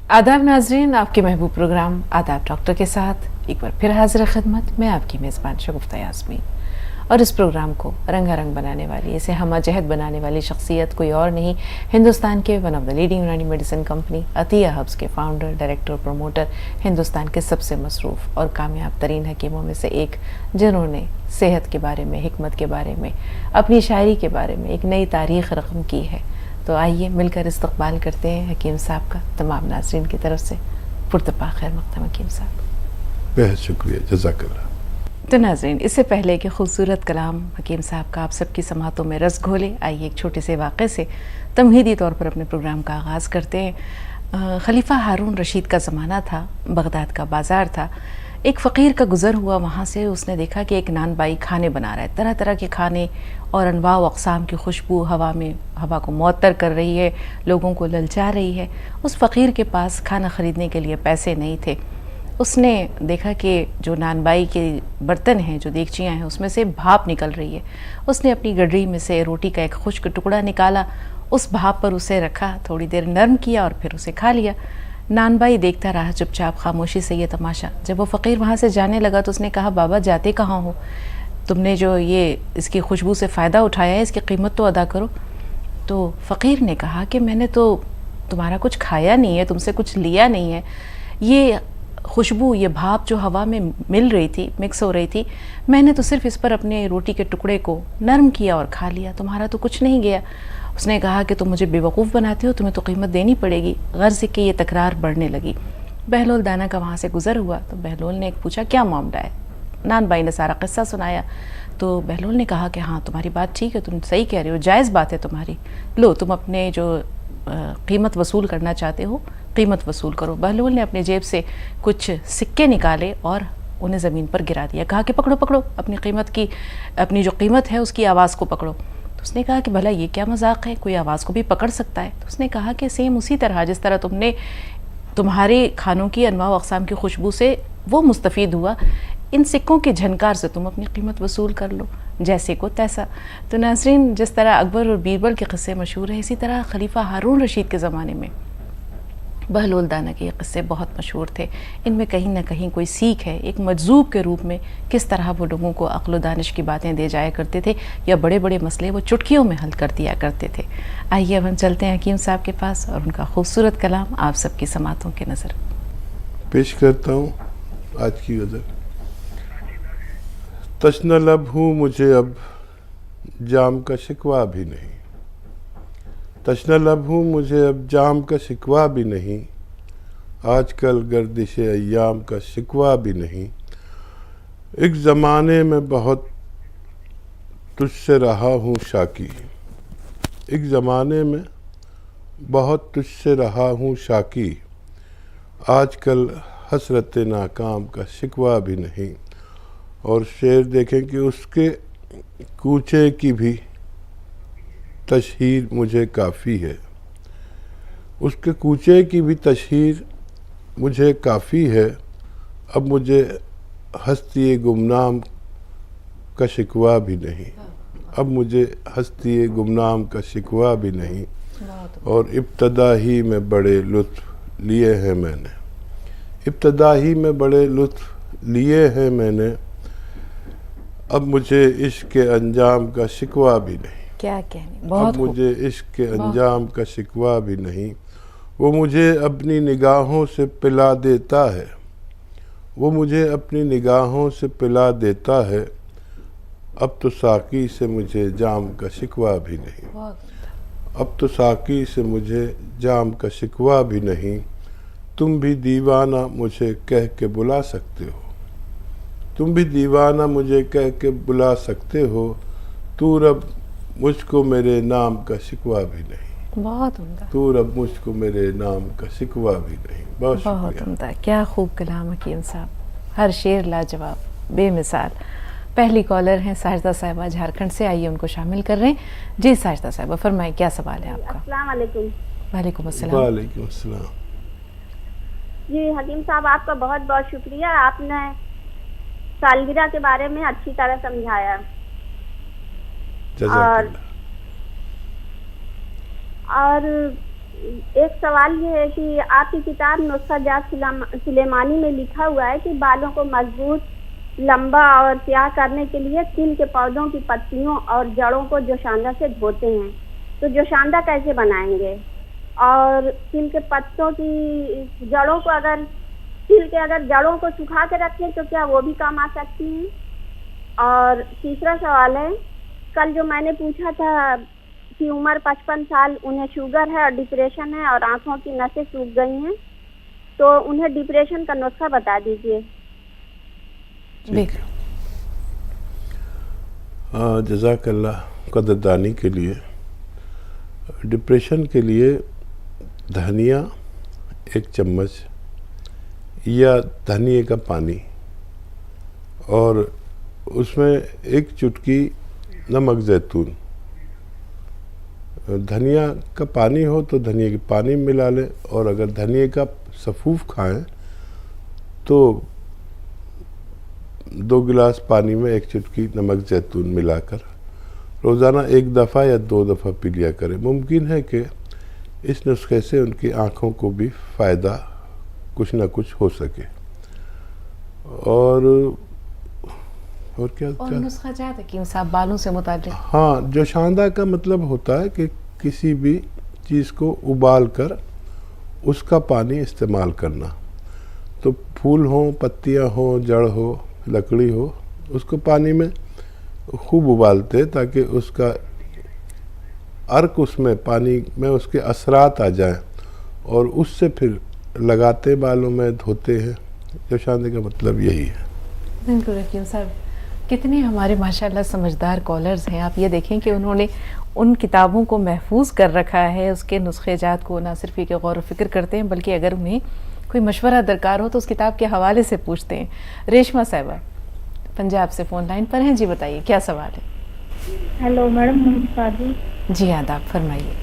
आदाब नाजरीन, आपके महबूब प्रोग्राम आदाब डॉक्टर के साथ एक बार फिर हाजिर खिदमत। मैं आपकी मेज़बान शगुफ्ता यास्मीन और इस प्रोग्राम को रंगारंग बनाने वाली, इसे हमाजहत बनाने वाली शख्सियत कोई और नहीं, हिंदुस्तान के वन ऑफ द लीडिंग यूनानी मेडिसिन कंपनी अतिया हब्स के फाउंडर, डायरेक्टर और प्रमोटर, हिंदुस्तान के सबसे मसरूफ़ और कामयाब तरीन हकीमों में से एक, जिन्होंने सेहत के बारे में, हिकमत के बारे में, अपनी शायरी के बारे में एक नई तारीख़ रकम की है। तो आइए मिलकर इस्तकबाल करते हैं हकीम साहब का तमाम नाज़रीन की तरफ से। पुरतपा खैर मक़दम हकीम साहब। बेहद शुक्रिया, जज़ाकल्लाह। तो नाज़रीन, इससे पहले कि खूबसूरत कलाम हकीम साहब का आप सबकी समातों में रस घोले, आइए एक छोटे से वाक़े से तमहीदी तौर पर अपने प्रोग्राम का आगाज़ करते हैं। खलीफा हारून रशीद का ज़माना था, बगदाद का बाज़ार था। एक फ़कीर का गुज़र हुआ वहाँ से, उसने देखा कि एक नान बाई खाने बना रहा है, तरह तरह के खाने और अनवा व अक़साम की खुशबू हवा को मुअत्तर कर रही है, लोगों को ललचा रही है। उस फ़कीर के पास खाना ख़रीदने के लिए पैसे नहीं थे। उसने देखा कि जो नानबाई के बर्तन हैं, जो देगचियाँ हैं, उसमें से भाप निकल रही है। उसने अपनी गडरी में से रोटी का एक खुश्क टुकड़ा निकाला, उस भाप पर उसे रखा, थोड़ी देर नरम किया और फिर उसे खा लिया। नानबाई देखता रहा चुपचाप खामोशी से ये तमाशा। जब वो फ़कीर वहाँ से जाने लगा तो उसने कहा, बाबा जाते कहाँ हो? तुमने जो ये इसकी खुशबू से फ़ायदा उठाया है, इसकी कीमत तो अदा करो। तो फ़कीर ने कहा कि मैंने तो तुम्हारा कुछ खाया नहीं है, तुमसे कुछ लिया नहीं है। ये खुशबू, ये भाप जो हवा में मिल रही थी, मिक्स हो रही थी, मैंने तो सिर्फ इस पर अपने रोटी के टुकड़े को नरम किया और खा लिया, तुम्हारा तो कुछ नहीं गया। उसने कहा कि तुम मुझे बेवकूफ़ बनाते हो, तुम्हें तो कीमत देनी पड़ेगी। गर्ज के ये तकरार बढ़ने लगी। बहलोल दाना का वहाँ से गुज़र हुआ तो बहलोल ने पूछा, क्या मामला है? नानबाई ने सारा किस्सा सुनाया। तो बहलोल ने कहा कि हाँ, तुम्हारी बात ठीक है, तुम सही कह रहे हो, जायज़ बात है तुम्हारी। लो, तुम अपने जो कीमत वसूल करना चाहते हो, कीमत वसूल करो। बहलोल ने अपने जेब से कुछ सिक्के निकाले और उन्हें ज़मीन पर गिरा दिया। कहा कि पकड़ो पकड़ो, अपनी जो कीमत है उसकी आवाज़ को पकड़ो। तो उसने कहा कि भला ये क्या मजाक है, कोई आवाज़ को भी पकड़ सकता है? तो उसने कहा कि सेम उसी तरह जिस तरह तुम्हारे खानों की अनवा व अक़साम की खुशबू से वो मुस्तफ़ीद हुआ, इन सिक्कों के झनकार से तुम अपनी कीमत वसूल कर लो, जैसे को तैसा। तो नाज़रीन, जिस तरह अकबर और बीरबल के क़िस्से मशहूर हैं, इसी तरह खलीफा हारून रशीद के ज़माने में बहलोल दाना के ये क़िस्से बहुत मशहूर थे। इनमें कहीं ना कहीं कोई सीख है, एक मजजूब के रूप में किस तरह वो लोगों को अक़्ल व दानिश की बातें दे जाया करते थे, या बड़े बड़े मसले वो चुटकियों में हल कर दिया करते थे। आइए अब हम चलते हैं हकीम साहब के पास और उनका खूबसूरत कलाम आप सबकी समातों के नज़र पेश करता हूँ। आज की गज़ल। तश्न लब हूँ मुझे अब जाम का शिकवा भी नहीं, तश्न लब हूँ मुझे अब जाम का शिकवा भी नहीं, आजकल गर्दिश अय्याम का शिकवा भी नहीं। एक ज़माने में बहुत तुझसे रहा हूँ शाकी, एक ज़माने में बहुत तुझसे रहा हूँ शाकी, आजकल हसरत नाकाम का शिकवा भी नहीं। और शेर देखें कि उसके कूचे की भी तशहीर मुझे काफ़ी है, उसके कूचे की भी तशहीर मुझे काफ़ी है। अब मुझे हस्ती गुमनाम का शिकवा भी नहीं, अब मुझे हस्ती गुमनाम का शिकवा भी नहीं। और इब्तदा ही में बड़े लुत्फ़ लिए हैं मैंने, इब्तदा ही में बड़े लुत्फ़ लिए हैं मैंने, अब मुझे इश्क़ के अंजाम का शिकवा भी नहीं। क्या कहने, बहुत अब मुझे इश्क़ के अंजाम का शिकवा भी नहीं। वो मुझे अपनी निगाहों से पिला देता है, वो मुझे अपनी निगाहों से पिला देता है, अब तो साकी से मुझे जाम का शिकवा भी नहीं, अब तो साकी से मुझे जाम का शिकवा भी नहीं। तुम भी दीवाना मुझे कह के बुला सकते हो, तुम भी दीवाना मुझे कह के बुला सकते हो, तू रब मुझको मेरे नाम का शिकवा भी नहीं, बहुत उम्दा, तू रब मुझको मेरे नाम का शिकवा भी नहीं। बहुत उम्दा, क्या खूब कलाम हकीम साहब, हर शेर लाजवाब, बेमिसाल। पहली कॉलर हैं साजिदा साहिबा झारखंड से, आइए उनको शामिल कर रहे हैं। जी साजिदा साहिबा, फरमाएं क्या सवाल है आपका? अस्सलाम वालेकुम। वालेकुम अस्सलाम। वालेकुम अस्सलाम। जी हकीम साहब, आपका बहुत बहुत शुक्रिया, आपने सालगिरह के बारे में अच्छी तरह समझाया। और एक सवाल ये है कि आपकी किताब नुस्खा जात सुलेमानी में लिखा हुआ है कि बालों को मजबूत, लंबा और तैयार करने के लिए तिल के पौधों की पत्तियों और जड़ों को जोशांदा से धोते हैं। तो जोशांदा कैसे बनाएंगे? और तिल के पत्तों की जड़ों को अगर जड़ों को सुखा के रखें तो क्या वो भी काम आ सकती हैं? और तीसरा सवाल है, कल जो मैंने पूछा था कि उम्र 55 साल, उन्हें शुगर है और डिप्रेशन है और आंखों की नसें सूख गई हैं, तो उन्हें डिप्रेशन का नुस्खा बता दीजिए। जज़ाकल्लाह कदरदानी के लिए। डिप्रेशन के लिए धनिया 1 चम्मच या धनिए का पानी और उसमें 1 चुटकी नमक ज़ैतून। धनिया का पानी हो तो धनिए के पानी मिला लें, और अगर धनिए का सफ़ूफ खाएं तो 2 गिलास पानी में 1 चुटकी नमक ज़ैतून मिलाकर रोज़ाना 1 दफ़ा या 2 दफ़ा पी लिया करें। मुमकिन है कि इस नुस्खे से उनकी आँखों को भी फ़ायदा कुछ ना कुछ हो सके। और क्या और नुस्खा जात हकीम साहब बालों से मुताल्लिक? हाँ, जोशांदा का मतलब होता है कि किसी भी चीज़ को उबाल कर उसका पानी इस्तेमाल करना। तो फूल हो, पत्तियाँ हो, जड़ हो, लकड़ी हो, उसको पानी में खूब उबालते ताकि उसका अर्क उसमें पानी में उसके असरात आ जाएं और उससे फिर लगाते बालों में, धोते हैं। जोशांदे का मतलब यही है। बिल्कुल हकीम साहब, कितने हमारे माशाल्लाह समझदार कॉलर्स हैं। आप ये देखें कि उन्होंने उन किताबों को महफूज कर रखा है, उसके नुस्खे जात को ना सिर्फ ये गौर व फिक्र करते हैं बल्कि अगर उन्हें कोई मशवरा दरकार हो तो उस किताब के हवाले से पूछते हैं। रेशमा साहिबा पंजाब से फ़ोन लाइन पर हैं। जी बताइए, क्या सवाल है? हेलो मैडम, नमस्कार जी। जी आदाब, फरमाइए।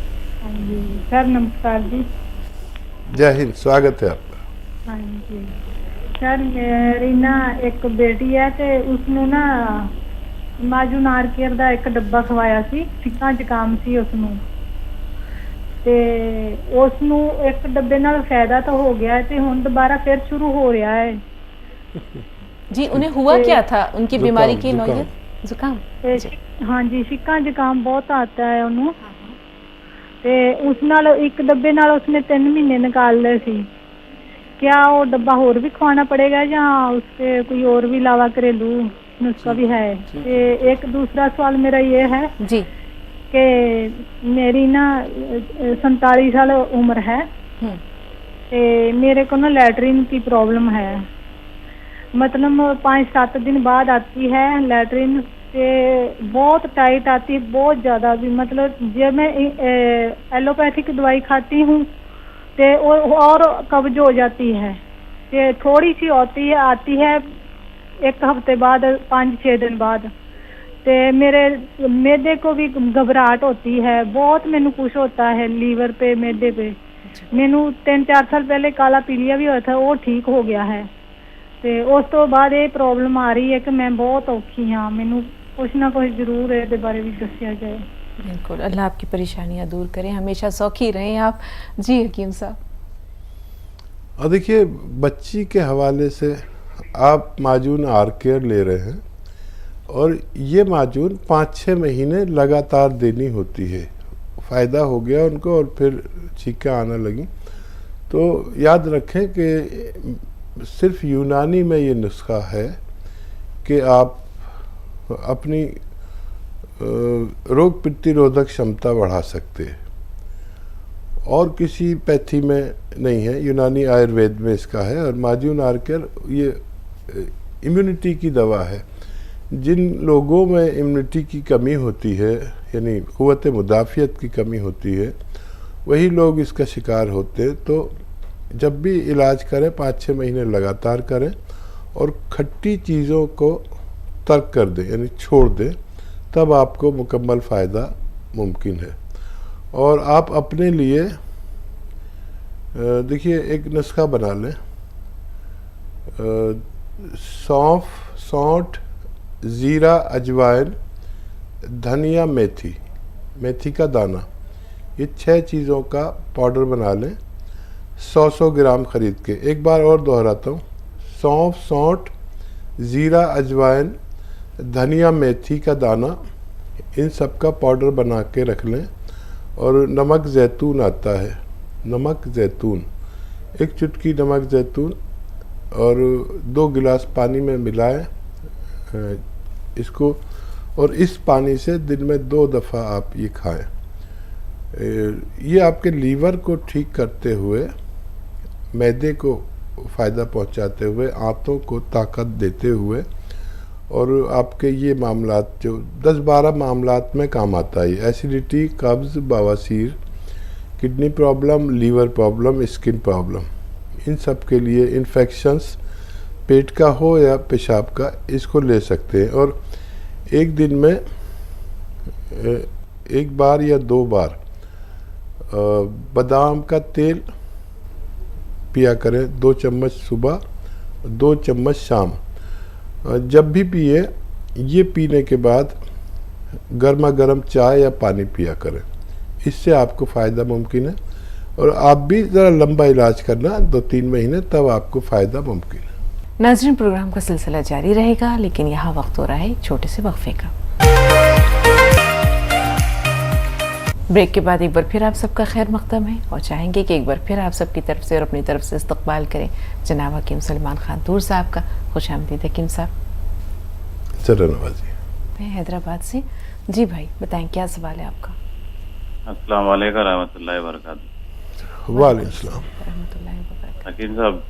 हाँ जी सर, नमस्कार जी। जय हिंद, स्वागत है आपका। हाँ जी सर, मेरी ना एक बेटी है तो उसने ना माजू नार केयर का 1 डब्बा खवाया सी, फिक्का जुकाम सी उसनू, ते उसनू 1 डब्बे नाल फायदा तो हो गया है ते हुण दोबारा फिर शुरू हो रहा है। जी, उन्हें हुआ क्या था? उनकी बीमारी की नौयत? जुकाम? हाँ जी, फिक्का जुकाम बहुत आता है उन्होंने। ते उस नाल 1 डब्बे नाल उसने 3 महीने निकाल ले सी। क्या वो डब्बा और भी खवाना पड़ेगा या उससे कोई और भी अलावा घरेलू नुस्खा भी है? एक दूसरा सवाल मेरा ये है जी कि मेरी ना 47 साल उम्र है, ते मेरे को ना लैटरिन की प्रॉब्लम है। मतलब 5-7 दिन बाद आती है लैटरिन, से बहुत टाइट आती है, बहुत ज़्यादा भी। मतलब जब मैं एलोपैथिक दवाई खाती हूँ ते और कब्ज हो जाती है, ते थोड़ी सी आती है 1 हफ्ते बाद, 5-6 दिन बाद। ते मेरे मैदे को भी घबराहट होती है, बहुत मैनू कुछ होता है लीवर पे, मैदे पे। मैनू 3-4 साल पहले काला पीलिया भी हुआ था, वो ठीक हो गया है। ते उस तो बाद ये प्रॉब्लम आ रही है कि मैं बहुत औखी हाँ, मैनू कुछ ना कुछ जरूर इसके बारे में दसिया जाए। बिल्कुल, अल्लाह आपकी परेशानियां दूर करें, हमेशा सौखी रहें आप। जी हकीम साहब। और देखिए, बच्ची के हवाले से आप माजून आर केयर ले रहे हैं और ये माजून 5-6 महीने लगातार देनी होती है। फ़ायदा हो गया उनको और फिर छींकें आना लगी, तो याद रखें कि सिर्फ यूनानी में ये नुस्खा है कि आप अपनी रोग प्रतिरोधक क्षमता बढ़ा सकते हैं, और किसी पैथी में नहीं है। यूनानी आयुर्वेद में इसका है। और माजून आर्केर ये इम्यूनिटी की दवा है। जिन लोगों में इम्यूनिटी की कमी होती है, यानी क़ुव्वत मुदाफ़ियत की कमी होती है, वही लोग इसका शिकार होते हैं। तो जब भी इलाज करें 5-6 महीने लगातार करें और खट्टी चीज़ों को तर्क कर दें, यानी छोड़ दें, तब आपको मुकम्मल फ़ायदा मुमकिन है। और आप अपने लिए देखिए एक नुस्खा बना लें। सौंफ, सौंठ, ज़ीरा, अजवाइन, धनिया, मेथी का दाना, ये 6 चीज़ों का पाउडर बना लें 100 ग्राम खरीद के। एक बार और दोहराता हूँ, सौंफ, सौंठ, ज़ीरा, अजवाइन, धनिया, मेथी का दाना, इन सब का पाउडर बना के रख लें। और नमक ज़ैतून आता है, नमक ज़ैतून, एक चुटकी नमक ज़ैतून और 2 गिलास पानी में मिलाएं इसको, और इस पानी से दिन में 2 दफ़ा आप ये खाएं। ये आपके लीवर को ठीक करते हुए, मैदे को फ़ायदा पहुंचाते हुए, आंतों को ताकत देते हुए, और आपके ये मामलात जो 10-12 मामलात में काम आता है। एसिडिटी, कब्ज़, बवासीर, kidney problem, liver problem, skin problem, इन सब के लिए, इन्फेक्शंस पेट का हो या पेशाब का, इसको ले सकते हैं। और एक दिन में 1 बार या 2 बार बादाम का तेल पिया करें, 2 चम्मच सुबह, 2 चम्मच शाम। जब भी पिए, ये पीने के बाद गर्मा गर्म चाय या पानी पिया करें, इससे आपको फ़ायदा मुमकिन है। और आप भी ज़रा लंबा इलाज करना, 2-3 महीने, तब आपको फ़ायदा मुमकिन है। नाज़रीन, प्रोग्राम का सिलसिला जारी रहेगा, लेकिन यहाँ वक्त हो रहा है छोटे से वक्फे का। ब्रेक के बाद एक बार फिर आप सबका खैर मक़दम है और चाहेंगे कि एक बार फिर आप सबकी तरफ से और अपनी तरफ से इस्तक़बाल करें जनाब हकीम सलमान खान तूर साहब का। खुश आमदीद हकीम साहब। चलो नवाजी, मैं हैदराबाद से। जी भाई, बताएं क्या सवाल है आपका? अस्सलाम वालेकुम रहमतुल्लाहि व बरकातहू। वालेकुम सलाम रहमतुल्लाहि व बरकातहू। हकीम साहब,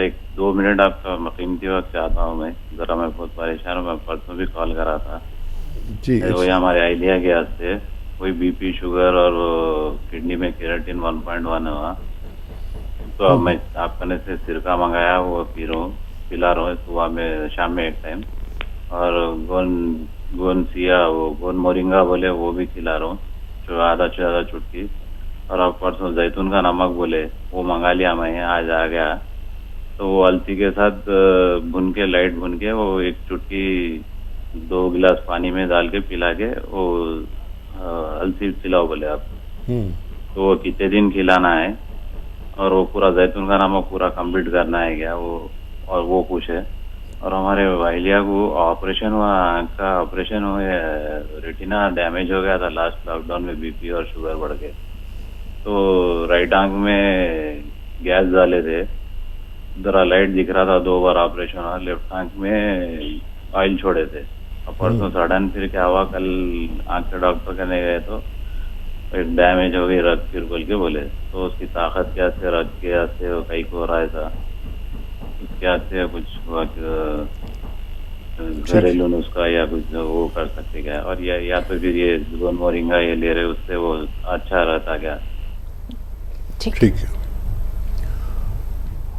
1-2 मिनट आपका कीमती वक्त चाहता हूँ मैं। ज़रा मैं बहुत परेशान हूँ। मैं परसों भी कॉल करा था जी। वही हमारे आइलिया गैस से कोई बीपी, शुगर और किडनी में केराटिन 1.1 हुआ। तो अब मैं आपने से सिरका मंगाया, वो पिला रहा हूँ सुबह में, शाम में एक टाइम। और गोनसिया, वो गोन मोरिंगा बोले, वो भी खिला रहा हूँ, जो आधा से ज़्यादा चुटकी। और अब परसों जैतून का नमक बोले, वो मंगा लिया मैं, आज आ गया। तो वो अलसी के साथ भुन के, लाइट भुन के, वो एक चुटकी 2 गिलास पानी में डाल के पिला के, वो अलसी खिलाओ बोले आप। तो वो कितने दिन खिलाना है, और वो पूरा जैतून का नमक पूरा कंप्लीट करना है क्या वो, और वो कुछ है। और हमारे वाइलिया को ऑपरेशन हुआ, आँख का ऑपरेशन हुआ, रेटिना डैमेज हो गया था लास्ट लॉकडाउन में, बीपी और शुगर बढ़ के। तो राइट आंख में गैस डाले थे, जरा लाइट दिख रहा था, 2 बार ऑपरेशन हुआ। लेफ्ट आंख में ऑयल छोड़े थे। और परसों सडन फिर क्या हुआ, कल आंख के डॉक्टर करने गए तो एक डैमेज हो गई रग, फिर बोल के बोले। तो उसकी ताकत क्या से, रग क्या से, वो कहीं को रहा था क्या से, कुछ घरेलू नुस्खा या कुछ वो कर सकते क्या? और या तो फिर ये गोन मोरिंगा ये ले रहे, उससे वो अच्छा रहता क्या? ठीक है।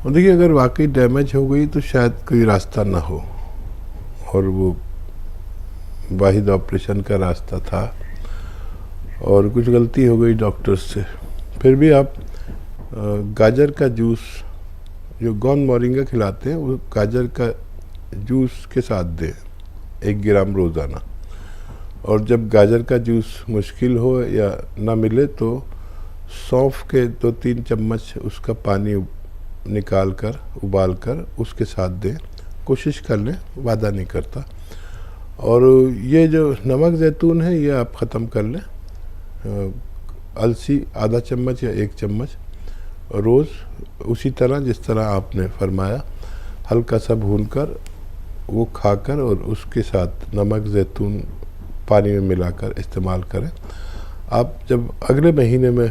और देखिए, अगर वाकई डैमेज हो गई तो शायद कोई रास्ता ना हो, और वो वाहिद ऑपरेशन का रास्ता था और कुछ गलती हो गई डॉक्टर्स से। फिर भी आप गाजर का जूस, जो गोन मोरिंगा खिलाते हैं, वो गाजर का जूस के साथ दें 1 ग्राम रोज़ाना। और जब गाजर का जूस मुश्किल हो या ना मिले तो सौंफ के 2-3 चम्मच उसका पानी निकाल कर, उबाल कर उसके साथ दें। कोशिश कर लें, वादा नहीं करता। और ये जो नमक ज़ैतून है, ये आप ख़त्म कर लें। अलसी आधा चम्मच या 1 चम्मच रोज़, उसी तरह जिस तरह आपने फरमाया, हल्का सा भूनकर वो खाकर और उसके साथ नमक ज़ैतून पानी में मिलाकर इस्तेमाल करें। आप जब अगले महीने में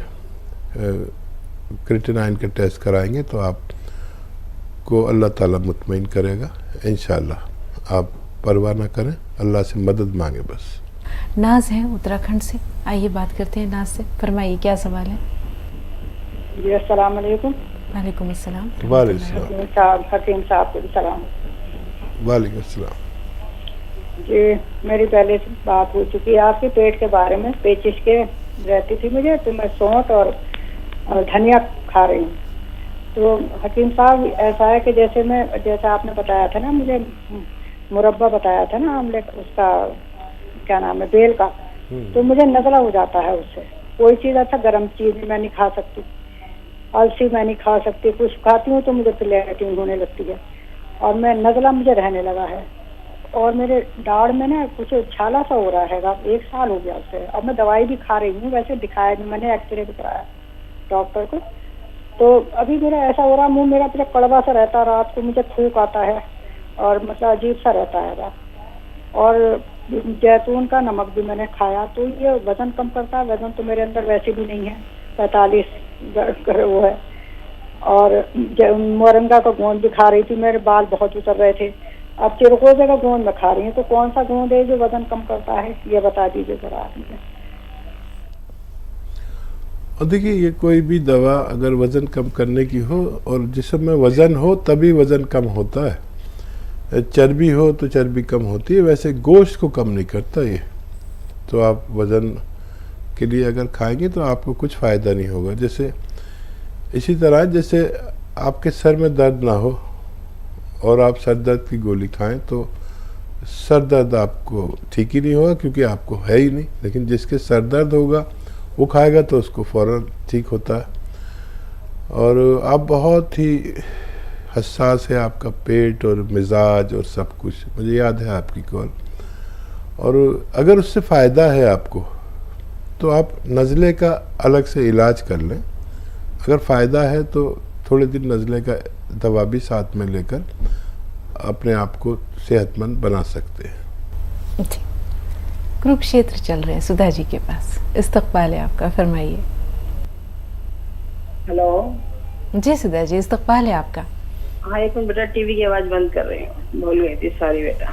क्रिएटिनिन का टेस्ट कराएंगे तो आपको अल्लाह ताला मुतमईन करेगा इंशाअल्लाह। आप परवाह ना करें, अल्लाह से मदद मांगे बस। नाज है उत्तराखंड से, आइए बात करते हैं नाज से। फरमाइए क्या सवाल है? जी अस्सलाम वालेकुम। वालेकुम अस्सलाम। वालेकुम हकीम साहब को सलाम। वालेकुम अस्सलाम। जी, मेरी पहले से बात हो चुकी है आपके पेट के बारे में, पेचिश के रहती थी मुझे, तो मैं सौंठ और धनिया खा रही हूँ। तो हकीम साहब, ऐसा है कि जैसा आपने बताया था ना, मुझे मुरब्बा बताया था ना आमले, उसका क्या नाम है, बेल का, तो मुझे नज़ला हो जाता है उससे। कोई चीज़ अच्छा गर्म चीज़ मैं नहीं खा सकती, अलसी मैं नहीं खा सकती, कुछ खाती हूँ तो मुझे फिर लैट्रिन होने लगती है और मैं नज़ला मुझे रहने लगा है और मेरे दाढ़ में ना कुछ छाला सा हो रहा है। 1 साल हो गया उससे। अब मैं दवाई भी खा रही हूँ, वैसे दिखाया नहीं, मैंने एक्सरे भी कराया डॉक्टर को। तो अभी मेरा ऐसा हो रहा, मुंह मेरा पूरा कड़वा सा रहता है, रात को मुझे थूक आता है और मतलब अजीब सा रहता है। और जैतून का नमक भी मैंने खाया तो ये वजन कम करता है। वजन तो मेरे अंदर वैसे भी नहीं है, 45 वो है। और मोरंगा का गोंद भी खा रही थी, मेरे बाल बहुत उतर रहे थे। अब चिरकोजे का गोंद में खा रही हूँ, तो कौन सा गोंद है जो वजन कम करता है, ये बता दीजिए जरा आप मुझे। और देखिए, ये कोई भी दवा अगर वज़न कम करने की हो और जिसमें वज़न हो तभी वज़न कम होता है। चर्बी हो तो चर्बी कम होती है, वैसे गोश्त को कम नहीं करता ये। तो आप वज़न के लिए अगर खाएंगे तो आपको कुछ फ़ायदा नहीं होगा। जैसे इसी तरह जैसे आपके सर में दर्द ना हो और आप सर दर्द की गोली खाएं तो सर दर्द आपको ठीक ही नहीं होगा, क्योंकि आपको है ही नहीं। लेकिन जिसके सर दर्द होगा वो खाएगा तो उसको फ़ौरन ठीक होता है। और आप बहुत ही हसास है, आपका पेट और मिजाज और सब कुछ। मुझे याद है आपकी कॉल। और अगर उससे फ़ायदा है आपको तो आप नज़ले का अलग से इलाज कर लें। अगर फ़ायदा है तो थोड़े दिन नज़ले का दवा भी साथ में लेकर अपने आप को सेहतमंद बना सकते हैं। जी, कुरुक्षेत्र चल रहे हैं सुधा जी के पास। इस्तकबाल है आपका, फरमाइए। हेलो जी सुधा जी, इस्तकबाल है आपका। हाँ, एक मिनट बेटा, टीवी की आवाज बंद कर रही हूँ, भूल गई थी, सॉरी बेटा।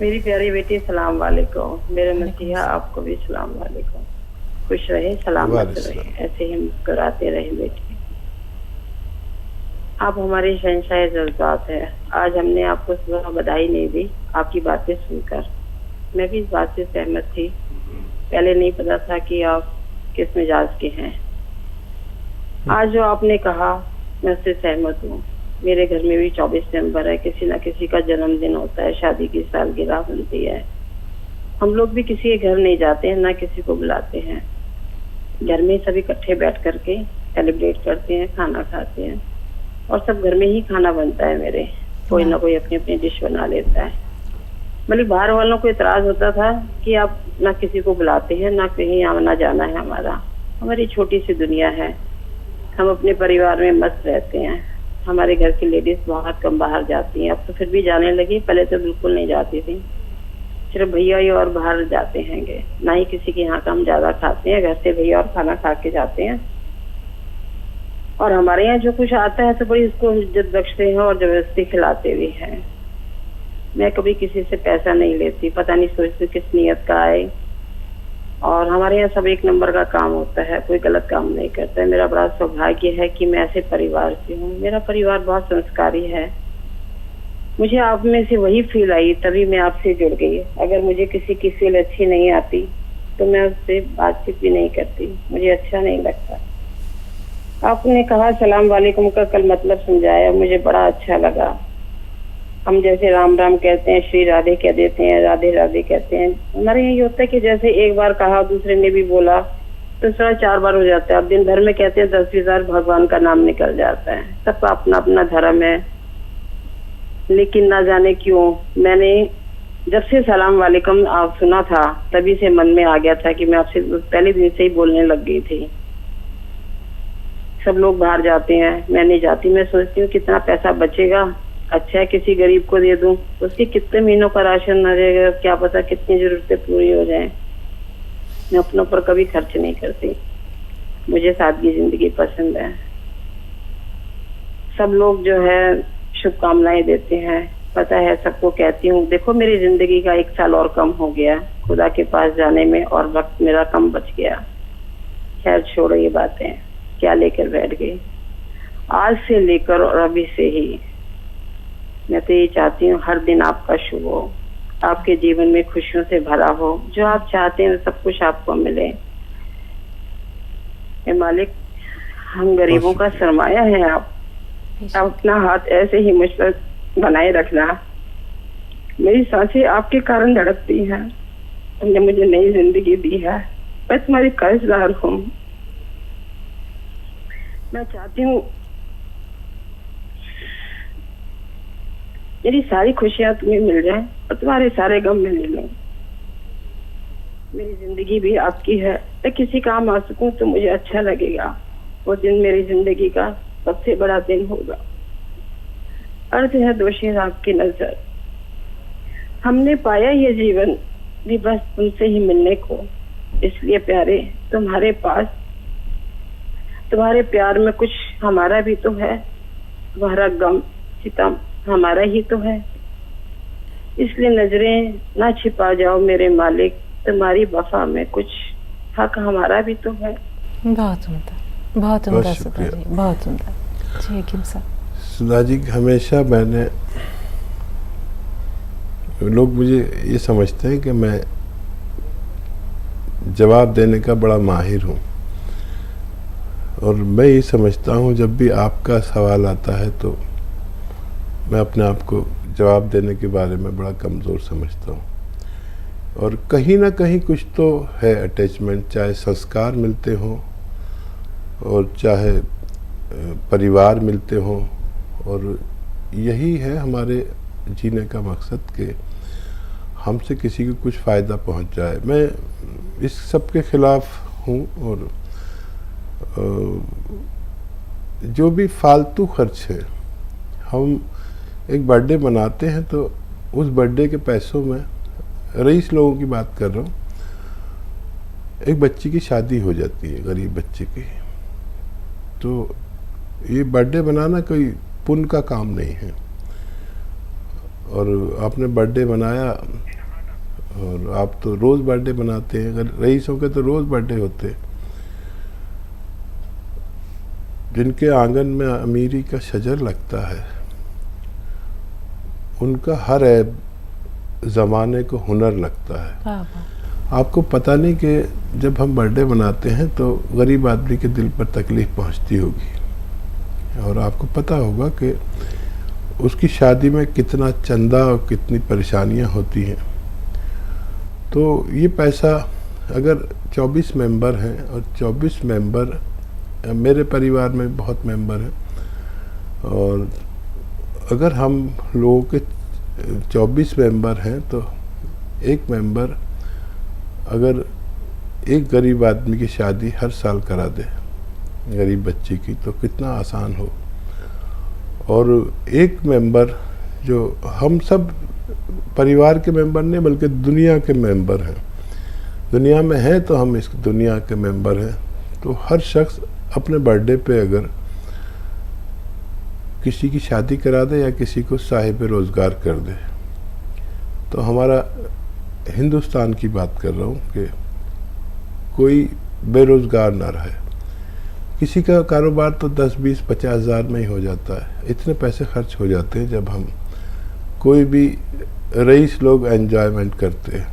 मेरी प्यारी बेटी, सलाम वालेकुम। मेरे मसीहा, आपको भी सलाम वालेकुम। खुश रहे, सलामत रहे, ऐसे ही मुस्कुराते रहे बेटी। आप हमारे शहंशाह जज्बात है। आज हमने आपको सुबह बधाई नहीं दी आपकी बातें सुनकर। मैं भी इस बात से सहमत थी। पहले नहीं पता था कि आप किस मिजाज के हैं। आज जो आपने कहा मैं उससे सहमत हूँ। मेरे घर में भी 24 दिसंबर है, किसी न किसी का जन्मदिन होता है, शादी की सालगिरह बनती है। हम लोग भी किसी के घर नहीं जाते हैं, ना किसी को बुलाते हैं। घर में सभी इकट्ठे बैठ करके सेलिब्रेट करते हैं, खाना खाते हैं और सब घर में ही खाना बनता है मेरे। कोई ना कोई अपनी अपनी डिश बना लेता है। मतलब बाहर वालों को इतराज होता था कि आप ना किसी को बुलाते हैं, ना कहीं आना जाना है हमारा। हमारी छोटी सी दुनिया है, हम अपने परिवार में मस्त रहते हैं। हमारे घर की लेडीज बहुत कम बाहर जाती हैं, अब तो फिर भी जाने लगी, पहले तो बिल्कुल नहीं जाती थी। सिर्फ भैया ही और बाहर जाते हैंगे, ना ही किसी के यहाँ का हम ज्यादा खाते हैं। घर से भैया और खाना खा के जाते हैं। और हमारे यहाँ जो कुछ आता है तो बड़ी उसको इज्जत बख्शते हैं और जबरदस्ती खिलाते भी हैं। मैं कभी किसी से पैसा नहीं लेती, पता नहीं सोचती किस नियत का आए। और हमारे यहाँ सब एक नंबर का काम होता है, कोई गलत काम नहीं करता है। मेरा बड़ा सौभाग्य है कि मैं ऐसे परिवार से हूँ। मेरा परिवार बहुत संस्कारी है। मुझे आप में से वही फील आई, तभी मैं आपसे जुड़ गई। अगर मुझे किसी की फील अच्छी नहीं आती तो मैं उससे बातचीत भी नहीं करती, मुझे अच्छा नहीं लगता। आपने कहा सलाम वालेकुम का कल मतलब समझाया, मुझे बड़ा अच्छा लगा। हम जैसे राम राम कहते हैं, श्री राधे कह देते हैं, राधे राधे कहते हैं। हमारे यहाँ ये होता है कि जैसे एक बार कहा दूसरे ने भी बोला तो 4 बार हो जाता है। अब दिन भर में कहते हैं 10-20 बार भगवान का नाम निकल जाता है। सबका अपना अपना धर्म है। लेकिन ना जाने क्यों मैंने जब से सलाम वालेकुम आप सुना था तभी से मन में आ गया था कि मैं आपसे पहले दिन से ही बोलने लग गई थी। सब लोग बाहर जाते हैं, मैं नहीं जाती। मैं सोचती हूँ कितना पैसा बचेगा, अच्छा है किसी गरीब को दे दूं, उसके कितने महीनों का राशन न रहेगा, क्या पता कितनी जरूरतें पूरी हो जाएं। मैं अपनों पर कभी खर्च नहीं करती, मुझे सादगी जिंदगी पसंद है। सब लोग जो है शुभकामनाएं देते हैं, पता है सबको कहती हूँ। देखो मेरी जिंदगी का 1 साल और कम हो गया खुदा के पास जाने में, और वक्त मेरा कम बच गया। खैर छोड़ो ये बातें, क्या लेकर बैठ गई। आज से लेकर और अभी से ही मैं तो ये चाहती हूँ हर दिन आपका शुभ हो, आपके जीवन में खुशियों से भरा हो, जो आप चाहते हैं सब कुछ आपको मिले। ए मालिक, हम गरीबों का सरमाया है आप अपना हाथ ऐसे ही मुझ पर बनाए रखना। मेरी सांसें आपके कारण धड़कती हैं। तुमने मुझे नई जिंदगी दी है, मैं तुम्हारी कर्जदार हूँ। मैं चाहती हूँ मेरी सारी खुशियाँ तुम्हें मिल जाएं और तुम्हारे सारे गम में ले लें। मेरी जिंदगी भी आपकी है, मैं किसी काम आ सकूं तो मुझे अच्छा लगेगा। वो दिन मेरी जिंदगी का सबसे बड़ा दिन होगा। अर्थ है दोषी आपकी नजर, हमने पाया ये जीवन भी बस तुमसे ही मिलने को। इसलिए प्यारे तुम्हारे पास, तुम्हारे प्यार में कुछ हमारा भी तो है, तुम्हारा गम सितम हमारा ही तो है। इसलिए नजरें ना छिपा जाओ मेरे मालिक, तुम्हारी वफा में कुछ हक हमारा भी तो है। बहुत उम्दा, बहुत उम्दा सुधा जी, बहुत उम्दा जी। हकीम साहब, सुधा जी, हमेशा मैंने, लोग मुझे ये समझते हैं कि मैं जवाब देने का बड़ा माहिर हूँ, और मैं ये समझता हूँ जब भी आपका सवाल आता है तो मैं अपने आप को जवाब देने के बारे में बड़ा कमज़ोर समझता हूँ। और कहीं ना कहीं कुछ तो है अटैचमेंट, चाहे संस्कार मिलते हों और चाहे परिवार मिलते हों, और यही है हमारे जीने का मकसद कि हमसे किसी को कुछ फ़ायदा पहुंच जाए। मैं इस सब के ख़िलाफ़ हूँ, और जो भी फालतू खर्च है, हम एक बर्थडे मनाते हैं तो उस बर्थडे के पैसों में, रईस लोगों की बात कर रहा हूँ, एक बच्ची की शादी हो जाती है, गरीब बच्चे की, तो ये बर्थडे बनाना कोई पुण्य का काम नहीं है। और आपने बर्थडे मनाया, और आप तो रोज़ बर्थडे मनाते हैं, अगर रईसों के तो रोज़ बर्थडे होते हैं। जिनके आंगन में अमीरी का शजर लगता है, उनका हर ऐब ज़माने को हुनर लगता है। आपको पता नहीं कि जब हम बर्थडे मनाते हैं तो गरीब आदमी के दिल पर तकलीफ़ पहुंचती होगी, और आपको पता होगा कि उसकी शादी में कितना चंदा और कितनी परेशानियां होती हैं। तो ये पैसा, अगर 24 मेंबर हैं, और 24 मेंबर, मेरे परिवार में बहुत मेंबर हैं, और अगर हम लोगों के 24 मेंबर हैं तो एक मेंबर अगर एक गरीब आदमी की शादी हर साल करा दे, गरीब बच्चे की, तो कितना आसान हो। और एक मेंबर, जो हम सब परिवार के मेंबर नहीं बल्कि दुनिया के मेंबर हैं, दुनिया में हैं तो हम इस दुनिया के मेंबर हैं, तो हर शख्स अपने बर्थडे पे अगर किसी की शादी करा दे या किसी को साहिब रोज़गार कर दे, तो हमारा हिंदुस्तान की बात कर रहा हूँ कि कोई बेरोज़गार ना रहे। किसी का कारोबार तो 10, 20, 50 हज़ार में ही हो जाता है। इतने पैसे खर्च हो जाते हैं जब हम कोई भी रईस लोग एंजॉयमेंट करते हैं।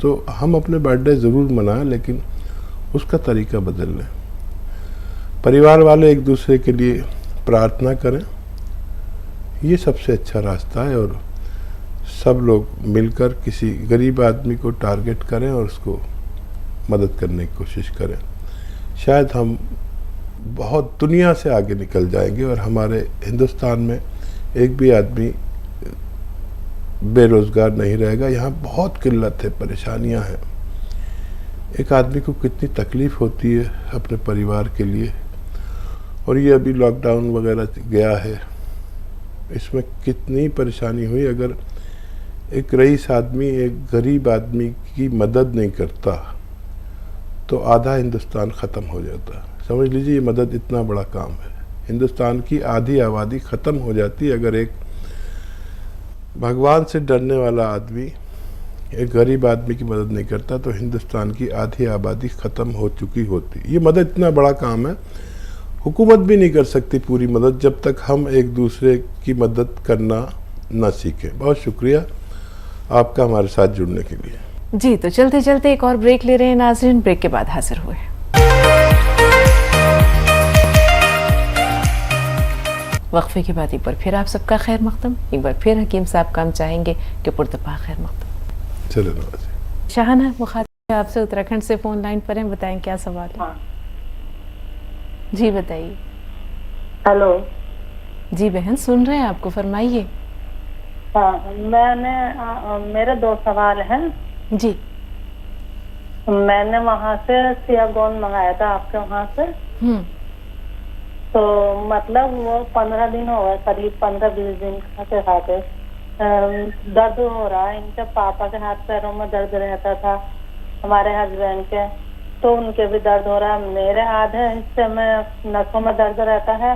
तो हम अपने बर्थडे ज़रूर मनाएं, लेकिन उसका तरीका बदल लें। परिवार वाले एक दूसरे के लिए प्रार्थना करें, ये सबसे अच्छा रास्ता है। और सब लोग मिलकर किसी गरीब आदमी को टारगेट करें और उसको मदद करने की कोशिश करें। शायद हम बहुत दुनिया से आगे निकल जाएंगे और हमारे हिंदुस्तान में एक भी आदमी बेरोज़गार नहीं रहेगा। यहाँ बहुत किल्लत है, परेशानियाँ हैं। एक आदमी को कितनी तकलीफ़ होती है अपने परिवार के लिए, और ये अभी लॉकडाउन वगैरह गया है, इसमें कितनी परेशानी हुई। अगर एक रईस आदमी एक गरीब आदमी की मदद नहीं करता तो आधा हिंदुस्तान ख़त्म हो जाता। समझ लीजिए, ये मदद इतना बड़ा काम है। हिंदुस्तान की आधी आबादी ख़त्म हो जाती अगर एक भगवान से डरने वाला आदमी एक गरीब आदमी की मदद नहीं करता, तो हिंदुस्तान की आधी आबादी ख़त्म हो चुकी होती। ये मदद इतना बड़ा काम है, हुकूमत भी नहीं कर सकती पूरी मदद जब तक हम एक दूसरे की मदद करना ना सीखें। बहुत शुक्रिया आपका हमारे साथ जुड़ने के लिए। जी, तो चलते चलते एक और ब्रेक ले रहे हैं नाज़रीन, ब्रेक के बाद हाजिर हुए। वक्फे के बाद एक बार फिर आप सबका खैर मक़दम। एक बार फिर हकीम साहब का हम चाहेंगे कि पुरतपा खैर मक़दम। चलो नवाज़ी। शाहाना मुखातिब आपसे उत्तराखंड से फोन लाइन पर हैं, बताएं क्या सवाल है। हाँ। जी बताइए। हेलो। जी बहन सुन रहे हैं आपको, फरमाइए। हाँ, मेरे 2 सवाल हैं जी। मैंने वहाँ से सियागोन मंगाया था, आपके वहाँ से। तो मतलब वो 15 दिन हो गए, करीब 15-20 दिन खाते खाते दर्द हो रहा है। इनके पापा के हाथ पैरों में दर्द रहता था, हमारे हस्बैंड के, तो उनके भी दर्द हो रहा है। मेरे आधे हिस्से में नसों में दर्द रहता है,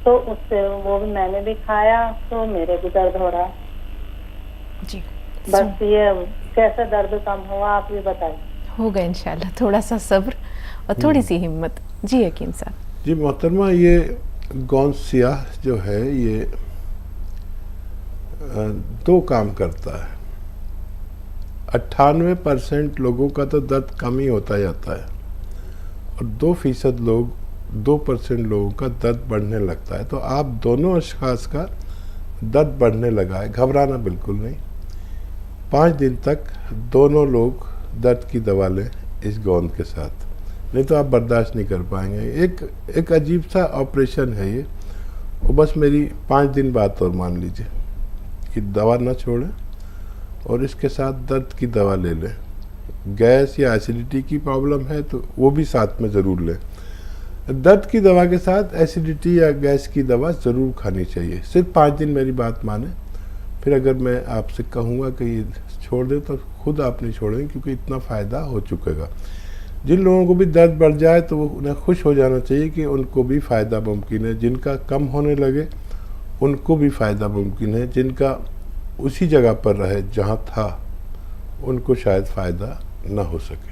तो उससे वो भी मैंने भी खाया, तो मेरे भी दर्द हो रहा है जी। बस ये कैसे दर्द कम हुआ आप ये बताइए। होगा इंशाल्लाह, थोड़ा सा सब्र और थोड़ी सी हिम्मत। जी हकीम साहब। जी मोहतरमा, ये गौंद स्याह जो है ये 2 काम करता है। 98% लोगों का तो दर्द कम ही होता जाता है और 2% लोग 2% लोगों का दर्द बढ़ने लगता है। तो आप दोनों अशखास का दर्द बढ़ने लगा है, घबराना बिल्कुल नहीं। 5 दिन तक दोनों लोग दर्द की दवा लें इस गोंद के साथ, नहीं तो आप बर्दाश्त नहीं कर पाएंगे। एक अजीब सा ऑपरेशन है ये, वो बस मेरी 5 दिन बाद और मान लीजिए कि दवा ना छोड़ें और इसके साथ दर्द की दवा ले लें। गैस या एसिडिटी की प्रॉब्लम है तो वो भी साथ में ज़रूर लें। दर्द की दवा के साथ एसिडिटी या गैस की दवा ज़रूर खानी चाहिए। सिर्फ 5 दिन मेरी बात माने, फिर अगर मैं आपसे कहूँगा कि ये छोड़ दें तो खुद आप नहीं छोड़ेंगे, क्योंकि इतना फ़ायदा हो चुकेगा। जिन लोगों को भी दर्द बढ़ जाए तो वो उन्हें खुश हो जाना चाहिए कि उनको भी फ़ायदा मुमकिन है। जिनका कम होने लगे उनको भी फ़ायदा मुमकिन है। जिनका उसी जगह पर रहे जहाँ था उनको शायद फ़ायदा ना हो सके।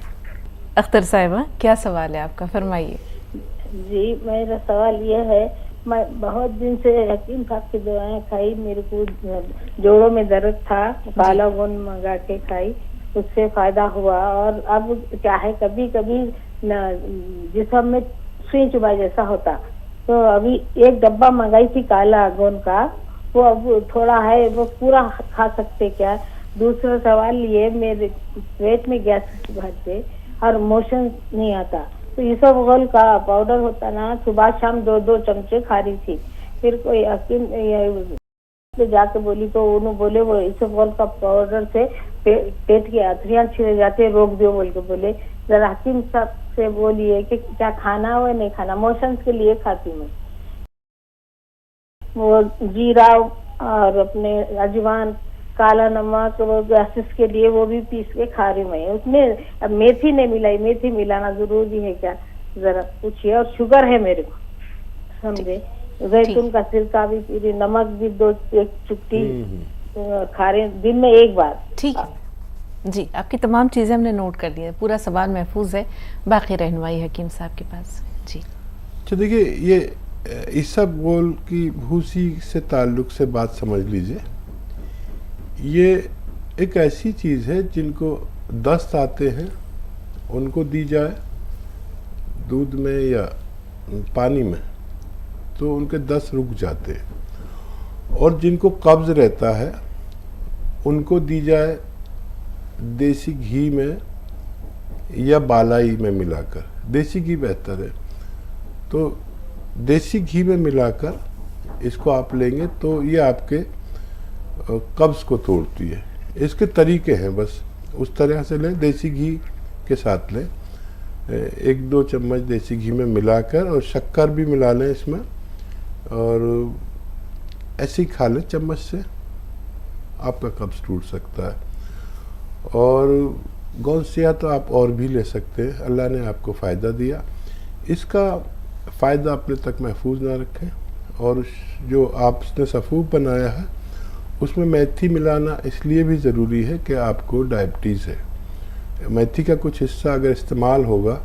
अख्तर साहिबा क्या सवाल है आपका, फरमाइए। जी मेरा सवाल ये है, मैं बहुत दिन से हकीम साहब की दवाएं खाई, मेरे को जोड़ों में दर्द था, काला गोंद मंगा के खाई, उससे फायदा हुआ। और अब क्या है, कभी कभी जिस्म में सुई चुभा जैसा होता, तो अभी एक डब्बा मंगाई थी काला गोंद का, वो अब थोड़ा है, वो पूरा खा सकते क्या? दूसरा सवाल ये, मेरे पेट में गैस भरते और मोशन नहीं आता, तो इसबगोल का पाउडर होता ना, सुबह शाम 2-2 चमचे खा रही थी। फिर कोई हकीम जाके बोली तो उन्होंने बोले वो इसबगोल का पाउडर से पेट की आंतड़ियां छिड़ जाते, रोक दो बोल के बोले। जरा हकीम साहब से बोलिए कि क्या खाना है नहीं खाना, मोशन के लिए खाती मैं। वो जीरा और अपने अजवान, काला नमक, वो गैसेस के लिए वो भी पीस के खा रही मैं। उसमें अब मेथी नहीं मिलाई, मेथी मिलाना जरूरी है क्या, जरा पूछिए। और शुगर है मेरे को, समझे। जैतून का सिरका भी पी रही, नमक भी 1 चुटकी खा रहे दिन में 1 बार। ठीक है जी, आपकी तमाम चीज़ें हमने नोट कर ली है, पूरा सवाल महफूज है। बाकी रहनुमाई हकीम साहब के पास। जी अच्छा, देखिए ये इसबगोल की भूसी से ताल्लुक़ से बात समझ लीजिए। ये एक ऐसी चीज़ है जिनको दस्त आते हैं उनको दी जाए दूध में या पानी में तो उनके दस्त रुक जाते हैं। और जिनको कब्ज़ रहता है उनको दी जाए देसी घी में या बालाई में मिलाकर। देसी घी बेहतर है, तो देसी घी में मिलाकर इसको आप लेंगे तो ये आपके कब्ज़ को तोड़ती है। इसके तरीके हैं, बस उस तरह से लें, देसी घी के साथ लें, 1-2 चम्मच देसी घी में मिलाकर, और शक्कर भी मिला लें इसमें, और ऐसे ही खा लें चम्मच से, आपका कब्ज़ टूट सकता है। और गौंद स्याह तो आप और भी ले सकते हैं, अल्लाह ने आपको फ़ायदा दिया, इसका फ़ायदा अपने तक महफूज ना रखें। और जो आपने सफ़ूफ बनाया है उसमें मेथी मिलाना इसलिए भी ज़रूरी है कि आपको डायबिटीज़ है। मेथी का कुछ हिस्सा अगर इस्तेमाल होगा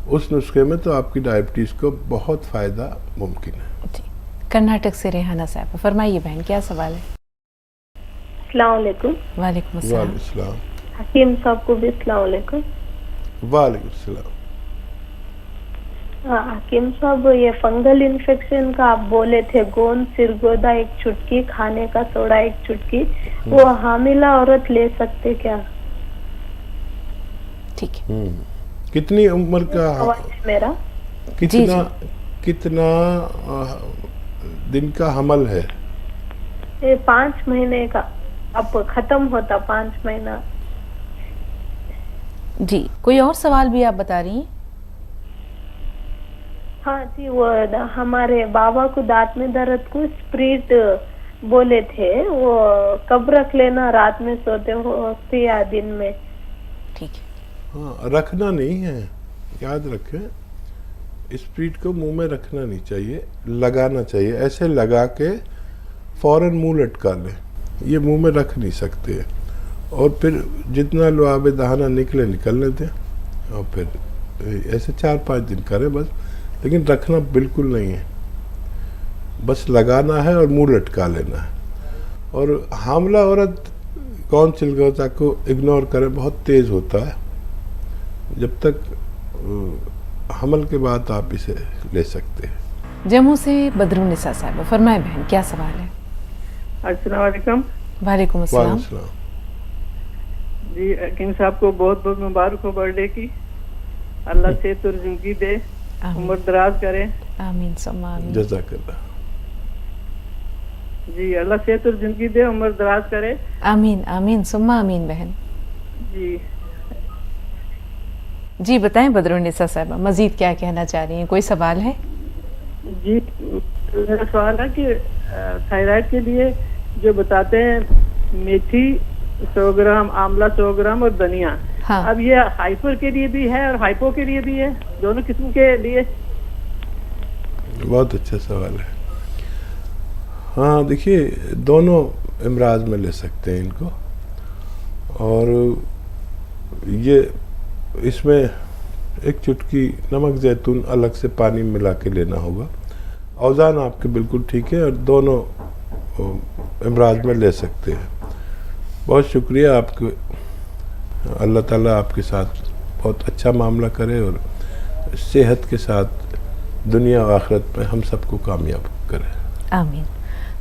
उस नुस्खे में तो आपकी डायबिटीज़ को बहुत फ़ायदा मुमकिन है। जी, कर्नाटक से रेहाना साहब, फरमाइए बहन क्या सवाल है। अस्सलाम वालेकुम। वालेकुम अस्सलाम। हकीम साहब को भी अस्सलाम वालेकुम। वालेकुम अस्सलाम। हकीम साहब, ये फंगल इन्फेक्शन का आप बोले थे, गोंद सिरगोदा 1 चुटकी, खाने का सोडा 1 चुटकी, वो हामिला औरत ले सकते क्या? ठीक है। कितनी उम्र का मेरा कितना दिन का हमल है? ये 5 महीने का, अब खत्म होता 5 महीना। जी, कोई और सवाल भी आप बता रही हैं? हाँ जी, वो हमारे बाबा को दांत में दर्द को स्प्रिट बोले थे, वो कब रख लेना, रात में सोते होते या दिन में? ठीक है। हाँ, रखना नहीं है, याद रखें, स्प्रिट को मुंह में रखना नहीं चाहिए, लगाना चाहिए। ऐसे लगा के फौरन मुंह लटका लें, ये मुंह में रख नहीं सकते। और फिर जितना लुआब दहाना निकले निकलने दें, और फिर ऐसे 4-5 दिन करें बस, लेकिन रखना बिल्कुल नहीं है, बस लगाना है और मुंह लटका लेना है। और हामला औरत कौन चिलगोजा को इग्नोर करे, बहुत तेज़ होता है। जब तक हमल के बाद आप इसे ले सकते हैं। जम्मू से बदरुन्निसा साहब, फरमाएं बहन, क्या सवाल है? अस्सलाम वालेकुम। वालेकुम अस्सलाम। जी, हकीम साहब को बहुत बहुत मुबारक हो बर्थडे की। अल्लाह से तो जिंदगी दे, उम्र दराज करे। आमीन सुम्मा आमीन। जज़ाकल्लाह। जी, अल्लाह से तो जिंदगी दे, उम्र दराज करे। आमीन आमीन सुम्मा आमीन बहन। जी बताएं बदरुन्निसा साहब, मजीद क्या कहना चाह रही हैं, कोई सवाल है? जी, मेरा सवाल है कि थायराइड के लिए जो बताते हैं मेथी 100 ग्राम, आंवला 100 ग्राम और धनिया, हाँ। अब ये हाइपर के लिए भी है और हाइपो के लिए भी है, दोनों किस्म के लिए? बहुत अच्छा सवाल है। हाँ, देखिए, दोनों इमराज में ले सकते हैं इनको। और ये इसमें एक चुटकी नमक जैतून अलग से पानी मिला के लेना होगा। औज़ान आपके बिल्कुल ठीक है और दोनों इमराज में ले सकते हैं। बहुत शुक्रिया आपके, अल्लाह ताला आपके साथ बहुत अच्छा मामला करे और सेहत के साथ दुनिया और आखिरत में हम सबको कामयाब करे। आमीन।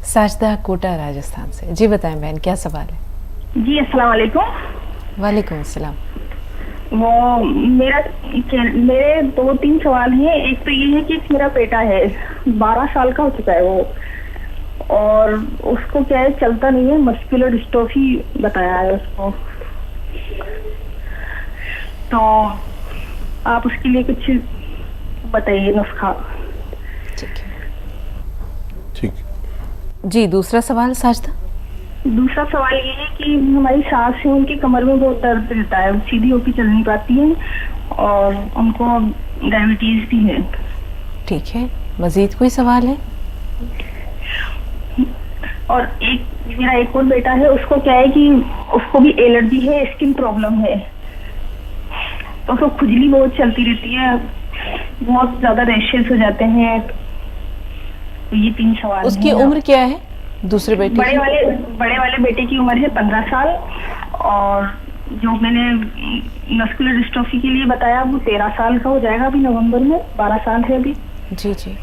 साजदा कोटा राजस्थान से, जी बताएं बहन, क्या सवाल है? जी अस्सलाम वालेकुम। वालेकुम अस्सलाम। वो मेरे 2-3 सवाल हैं। एक तो ये है कि मेरा बेटा है, 12 साल का हो चुका है वो, और उसको क्या है, चलता नहीं है, मस्कुलर डिस्ट्रोफी बताया है उसको। तो आप उसके लिए कुछ बताइए नुस्खा। ठीक है। ठीक। जी, दूसरा सवाल साजदा? दूसरा सवाल ये है कि हमारी सास है, उनकी कमर में बहुत दर्द रहता है, सीधी होकर चल नहीं पाती है और उनको डायबिटीज भी है। ठीक है, मजीद कोई सवाल है? और मेरा एक और बेटा है, उसको क्या है कि उसको भी एलर्जी है, स्किन प्रॉब्लम है, तो उसको खुजली बहुत चलती रहती है, बहुत ज्यादा रैशेस हो जाते हैं। तो ये 3 सवाल। उसकी उम्र क्या है दूसरे बेटे की? बड़े वाले बेटे की उम्र है 15 साल, और जो मैंने मस्कुलर डिस्ट्रोफी के लिए बताया वो 13 साल का हो जाएगा अभी नवंबर में, 12 साल है अभी। जी जी।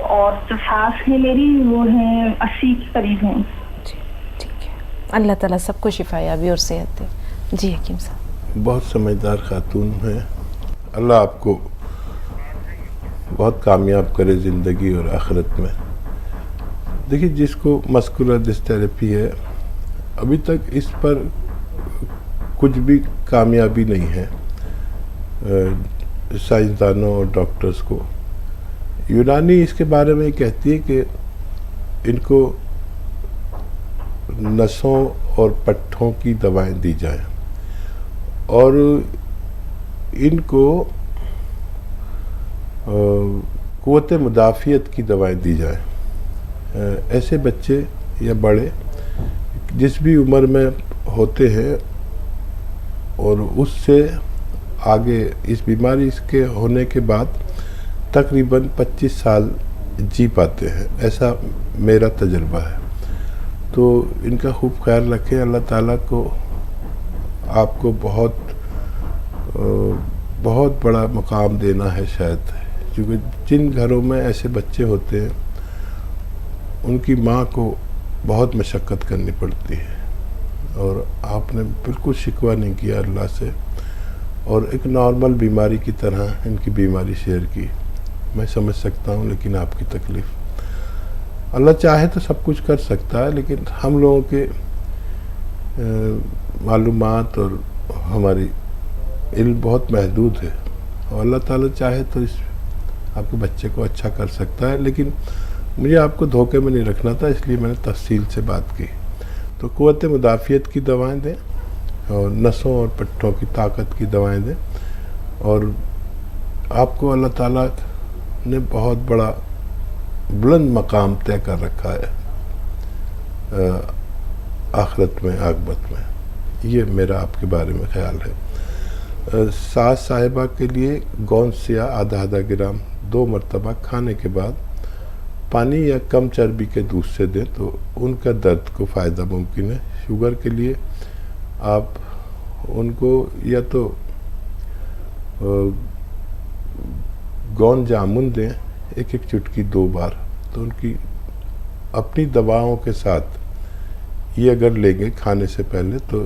और जो सास है मेरी वो है 80 के करीब है। जी ठीक है, अल्लाह ताला सबको शिफायाबी और सेहत दे। जी हकीम साहब। बहुत समझदार खातून है, अल्लाह आपको बहुत कामयाब करे ज़िंदगी और आखिरत में। देखिए, जिसको मस्कुलर डिस्ट्रोफी है, अभी तक इस पर कुछ भी कामयाबी नहीं है साइंसदानों और डॉक्टर्स को। यूनानी इसके बारे में कहती है कि इनको नसों और पट्ठों की दवाएं दी जाएं और इनको क़ुव्वत मुदाफ़ियत की दवाएं दी जाएं। ऐसे बच्चे या बड़े जिस भी उम्र में होते हैं और उससे आगे इस बीमारी के होने के बाद तकरीबन 25 साल जी पाते हैं, ऐसा मेरा तजुर्बा है। तो इनका खूब ख्याल रखें। अल्लाह ताला को आपको बहुत बड़ा मकाम देना है शायद, क्योंकि जिन घरों में ऐसे बच्चे होते हैं उनकी माँ को बहुत मशक्क़त करनी पड़ती है, और आपने बिल्कुल शिकवा नहीं किया अल्लाह से। और एक नॉर्मल बीमारी की तरह इनकी बीमारी शेयर की। मैं समझ सकता हूँ, लेकिन आपकी तकलीफ़, अल्लाह चाहे तो सब कुछ कर सकता है, लेकिन हम लोगों के मालूमात और हमारी इल्म बहुत महदूद है, और अल्लाह ताला चाहे तो इस आपके बच्चे को अच्छा कर सकता है। लेकिन मुझे आपको धोखे में नहीं रखना था, इसलिए मैंने तफसील से बात की। तो क़ुव्वत मुदाफ़ियत की दवाएं दें, और नसों और पट्टों की ताकत की दवाएं दें, और आपको अल्लाह ताला ने बहुत बड़ा बुलंद मकाम तय कर रखा है आखिरत में, आक़िबत में। ये मेरा आपके बारे में ख्याल है। सास साहिबा के लिए गोंद सिया आधा ग्राम 2 मरतबा खाने के बाद पानी या कम चर्बी के दूध से दें तो उनका दर्द को फ़ायदा मुमकिन है। शुगर के लिए आप उनको या तो गोंद जामुन दें 1-1 चुटकी 2 बार, तो उनकी अपनी दवाओं के साथ ये अगर लेंगे खाने से पहले तो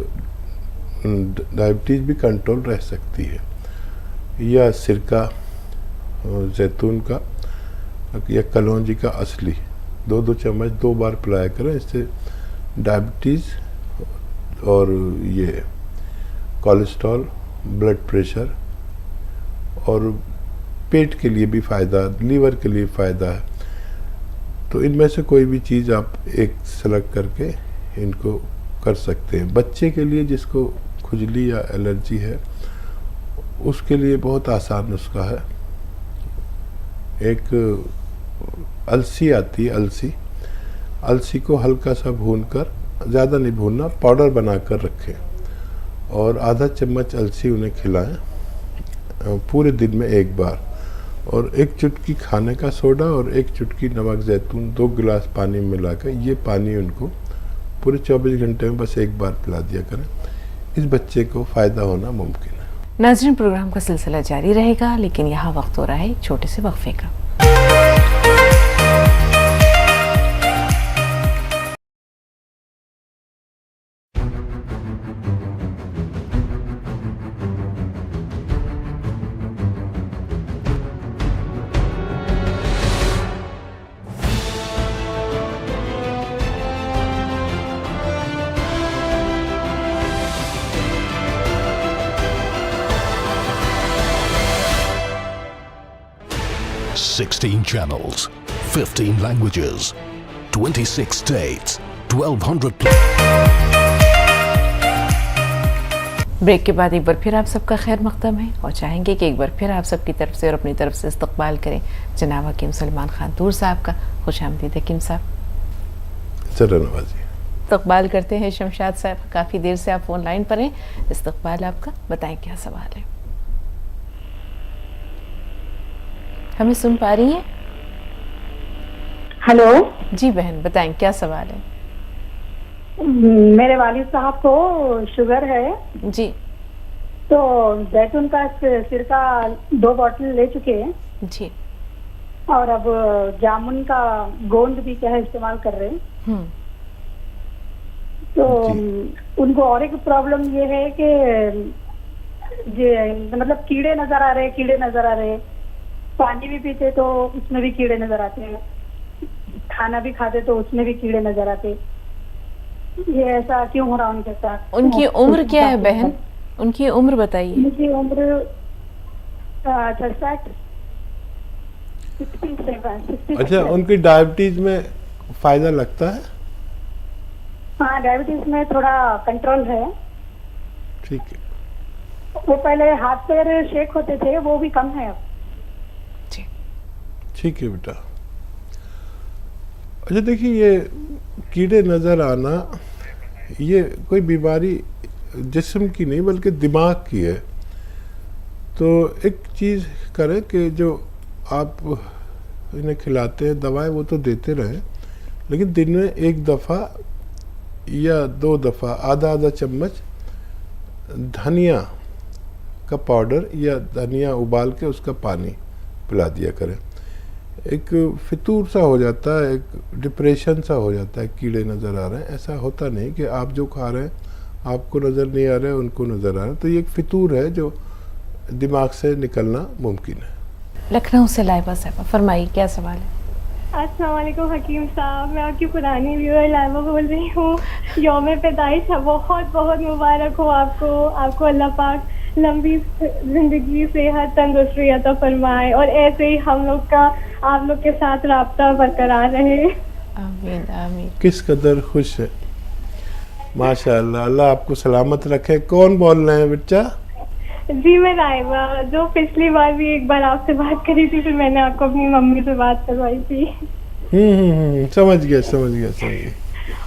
डायबिटीज़ भी कंट्रोल रह सकती है। या सिरका जैतून का या कलौंजी का असली 2-2 चम्मच 2 बार पिलाया करें, इससे डायबिटीज़ और ये कोलेस्ट्रॉल, ब्लड प्रेशर और पेट के लिए भी फ़ायदा, लीवर के लिए फ़ायदा है। तो इनमें से कोई भी चीज़ आप एक सेलेक्ट करके इनको कर सकते हैं। बच्चे के लिए जिसको खुजली या एलर्जी है उसके लिए बहुत आसान नुस्खा है। एक अलसी आती है, अलसी को हल्का सा भूनकर, ज़्यादा नहीं भूनना, पाउडर बनाकर रखें और आधा चम्मच अलसी उन्हें खिलाएं पूरे दिन में 1 बार, और 1 चुटकी खाने का सोडा और 1 चुटकी नमक जैतून 2 गिलास पानी में मिलाकर ये पानी उनको पूरे 24 घंटे में बस 1 बार पिला दिया करें। इस बच्चे को फ़ायदा होना मुमकिन है। नाज़रीन, प्रोग्राम का सिलसिला जारी रहेगा, लेकिन यहाँ वक्त हो रहा है एक छोटे से वक्फे का। Sixteen channels, 15 languages, 26 states, 1200 break के बाद एक बार फिर आप सबका खैर मक़दम है, और चाहेंगे कि एक बार फिर आप सबकी तरफ से और अपनी तरफ से इस्तक़बाल करें जनाब हकीम सलमान खान तूर साहब का। खुशामदीद हकीम साहब। चरनवाजी। इस्तक़बाल करते हैं शमशाद साहब, काफ़ी देर से आप फ़ोन लाइन पर हैं, इस्तक़बाल आपका, बताएं क्या सवाल है। हमें सुन पा रही हैं? हेलो जी बहन, बताएं क्या सवाल है। मेरे वालिद साहब को शुगर है जी, तो जैतून का सिरका 2 बॉटल ले चुके हैं जी, और अब जामुन का गोंद भी क्या है इस्तेमाल कर रहे हैं। तो उनको और एक प्रॉब्लम ये है कि मतलब कीड़े नजर आ रहे हैं, पानी भी पीते तो उसमें भी कीड़े नजर आते हैं, खाना भी खाते तो उसमें भी कीड़े नजर आते। ये ऐसा क्यों हो रहा उनके साथ? उनकी उम्र क्या है बहन? उनकी उम्र बताइए। उनकी उम्र 67। अच्छा, उनकी डायबिटीज में फायदा लगता है? हाँ, डायबिटीज में थोड़ा कंट्रोल है। ठीक है। वो पहले हाथ पैर शेक होते थे, वो भी कम है अब। ठीक है बेटा। अच्छा देखिए, ये कीड़े नज़र आना ये कोई बीमारी जिस्म की नहीं बल्कि दिमाग की है। तो एक चीज़ करें कि जो आप इन्हें खिलाते हैं दवाएं वो तो देते रहें, लेकिन दिन में 1 दफ़ा या 2 दफ़ा आधा चम्मच धनिया का पाउडर या धनिया उबाल के उसका पानी पिला दिया करें। एक फितूर सा हो जाता है, एक डिप्रेशन सा हो जाता है, कीड़े नज़र आ रहे हैं। ऐसा होता नहीं कि आप जो खा रहे हैं आपको नज़र नहीं आ रहे, उनको नज़र आ रहे हैं। तो ये एक फितूर है जो दिमाग से निकलना मुमकिन है। लखनऊ से लाइबा साहब, फरमाइए क्या सवाल है? अस्सलाम वालेकुम हकीम साहब, मैं आपकी पुरानी व्यूअर लाइबा बोल रही हूँ। यौम पैदाइश है, बहुत बहुत मुबारक हो आपको। आपको अल्लाह पाक लंबी जिंदगी, सेहत, तंदुरुस्ती अता फरमाए और ऐसे ही हम लोग का आप लोग के साथ राब्ता बरकरार रहे। आमीन आमीन। किस कदर खुश है, माशाअल्लाह, अल्लाह आपको सलामत रखे। कौन बोल रहे हैं बच्चा? जी मैं लाइबा, जो पिछली बार भी एक बार आपसे बात करी थी, फिर मैंने आपको अपनी मम्मी से बात करवाई थी। समझ गया।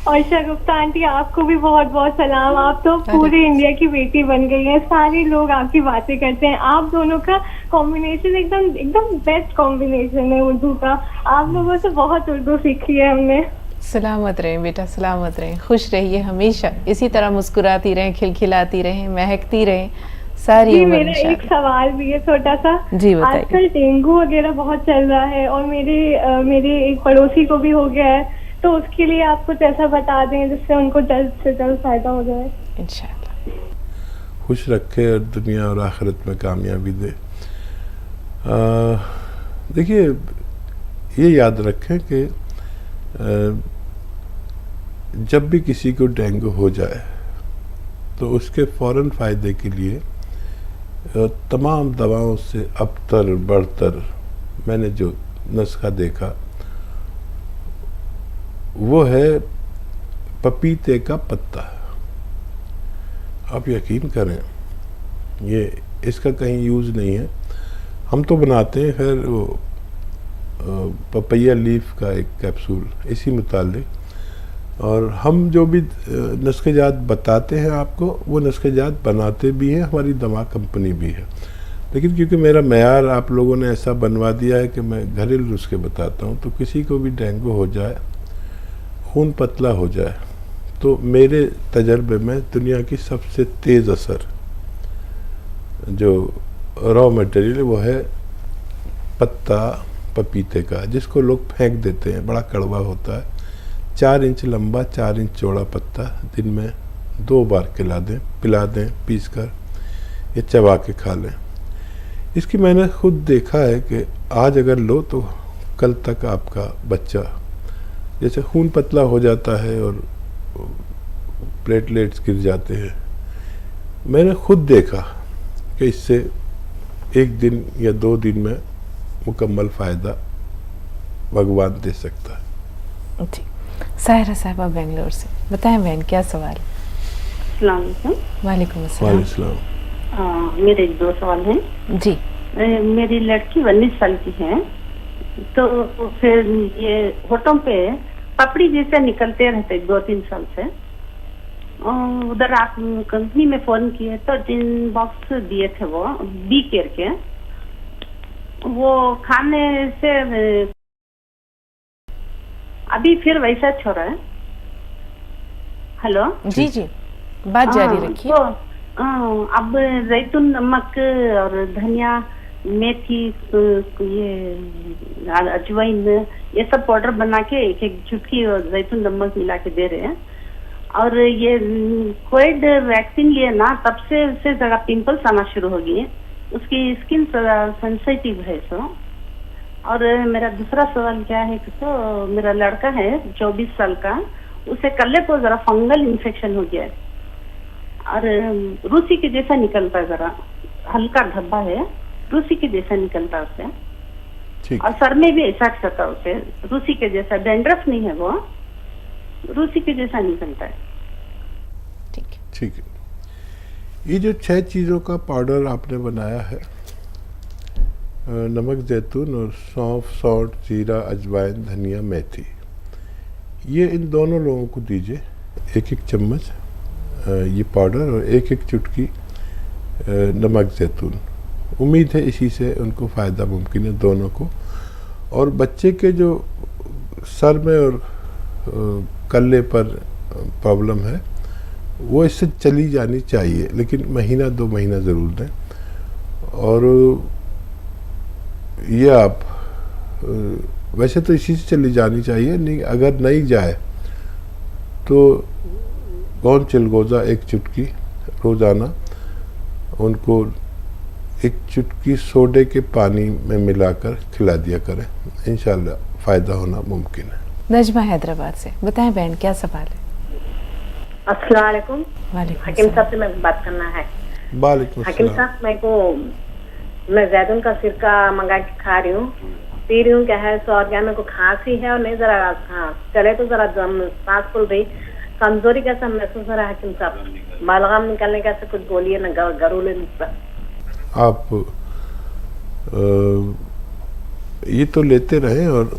और शगुफ्ता आंटी, आपको भी बहुत बहुत सलाम। आप तो पूरे इंडिया की बेटी बन गई हैं। सारे लोग आपकी बातें करते हैं। आप दोनों का कॉम्बिनेशन एकदम बेस्ट कॉम्बिनेशन है उर्दू का। आप लोगों से बहुत उर्दू सीखी है हमने। सलामत रहें बेटा, सलामत रहें, खुश रहिए हमेशा, इसी तरह मुस्कुराती रहें, खिलखिलाती रहें, महकती रहें सारी उम्र। मेरा एक सवाल भी है छोटा सा। जी बताइए। आजकल डेंगू वगैरह बहुत चल रहा है और मेरे एक पड़ोसी को भी हो गया है, तो उसके लिए आप कुछ ऐसा बता दें जिससे उनको जल्द से जल्द फायदा हो जाए। इंशाअल्लाह। खुश रखे और दुनिया और आखिरत में कामयाबी दे। देखिए, ये याद रखें कि जब भी किसी को डेंगू हो जाए तो उसके फ़ौरन फ़ायदे के लिए तमाम दवाओं से अबतर बढ़तर मैंने जो नुस्खा देखा वो है पपीते का पत्ता। आप यकीन करें, ये इसका कहीं यूज़ नहीं है, हम तो बनाते हैं खैर वो पपैया लीफ का एक कैप्सूल इसी मुतालिक, और हम जो भी नुस्खेजात बताते हैं आपको, वो नुस्खेजात बनाते भी हैं, हमारी दवा कंपनी भी है। लेकिन क्योंकि मेरा मेयार आप लोगों ने ऐसा बनवा दिया है कि मैं घरेलू नुस्खे बताता हूँ, तो किसी को भी डेंगू हो जाए, खून पतला हो जाए, तो मेरे तजर्बे में दुनिया की सबसे तेज़ असर जो रॉ मटेरियल है वो है पत्ता पपीते का, जिसको लोग फेंक देते हैं, बड़ा कड़वा होता है। 4 इंच लंबा 4 इंच चौड़ा पत्ता दिन में 2 बार पिला दें पीस कर, ये चबा के खा लें। इसकी मैंने खुद देखा है कि आज अगर लो तो कल तक आपका बच्चा, जैसे खून पतला हो जाता है और प्लेटलेट्स गिर जाते हैं, मैंने खुद देखा कि इससे 1 दिन या 2 दिन में मुकम्मल फ़ायदा भगवान दे सकता है। जी, साहिरा साहबा बेंगलोर से, बताएं बहन क्या सवाल है? अस्सलाम वालेकुम। वालेकुम अस्सलाम। मेरे 2 सवाल हैं। जी। मेरी लड़की 19 साल की है, तो फिर ये होठों पे पपड़ी जैसे निकलते रहते 2-3 साल से। उधर आप कंपनी में फोन किए तो 3 बॉक्स दिए थे वो बी केयर के, वो खाने से अभी फिर वैसा छोड़ा है। हेलो जी जी, बात जारी रखिए। तो अब जैतून नमक और धनिया, मेथी, ये अजवाइन, ये सब पाउडर बना के 1-1 चुटकी जैतून नमक मिला के दे रहे हैं। और ये कोविड वैक्सीन लिए ना, तब से उससे जगह पिंपल्स आना शुरू हो गई, उसकी स्किन सेंसिटिव है। सो और मेरा दूसरा सवाल क्या है कि तो मेरा लड़का है 24 साल का, उसे कल्ले को जरा फंगल इन्फेक्शन हो गया है और रूसी के जैसा निकलता है, जरा हल्का धब्बा है, रूसी के जैसा निकलता है उसे। और सर में भी ऐसा करता है उसे, रूसी के जैसा, डैंड्रफ नहीं है वो, रूसी के जैसा निकलता है। ठीक है। ये जो 6 चीज़ों का पाउडर आपने बनाया है, नमक, जैतून और सौंफ, सौंठ, जीरा, अजवाइन, धनिया, मेथी, ये इन दोनों लोगों को दीजिए 1-1 चम्मच ये पाउडर और 1-1 चुटकी नमक, जैतून। उम्मीद है इसी से उनको फ़ायदा मुमकिन है दोनों को। और बच्चे के जो सर में और कल्ले पर प्रॉब्लम है वो इससे चली जानी चाहिए, लेकिन 1-2 महीना ज़रूर दें। और ये आप वैसे तो इसी से चली जानी चाहिए, नहीं अगर नहीं जाए तो गौन चिलगोज़ा 1 चुटकी रोज़ाना उनको एक चुटकी सोडे के पानी में मिलाकर खिला दिया करें, इंशाल्लाह फ़ायदा होना मुमकिन है। नजमा हैदराबाद से, बताएं बहन क्या सवाल है? अस्सलाम वालेकुम। वालेकुम हकीम साहब से मैं बात करना है। वालेकुम हकीम सलाम। साहब मैं जैतून का सिरका मंगा के खा रही हूँ, पी रही हूँ। क्या है सो क्या मेरे को खांसी है और नहीं जरा चले तो जरा सांस फूल रही, कमजोरी कैसा महसूस हो रहा है हकीम साहब? बलगम निकलने कैसे कुछ बोलिए ना, गरूले आप ये तो लेते रहें और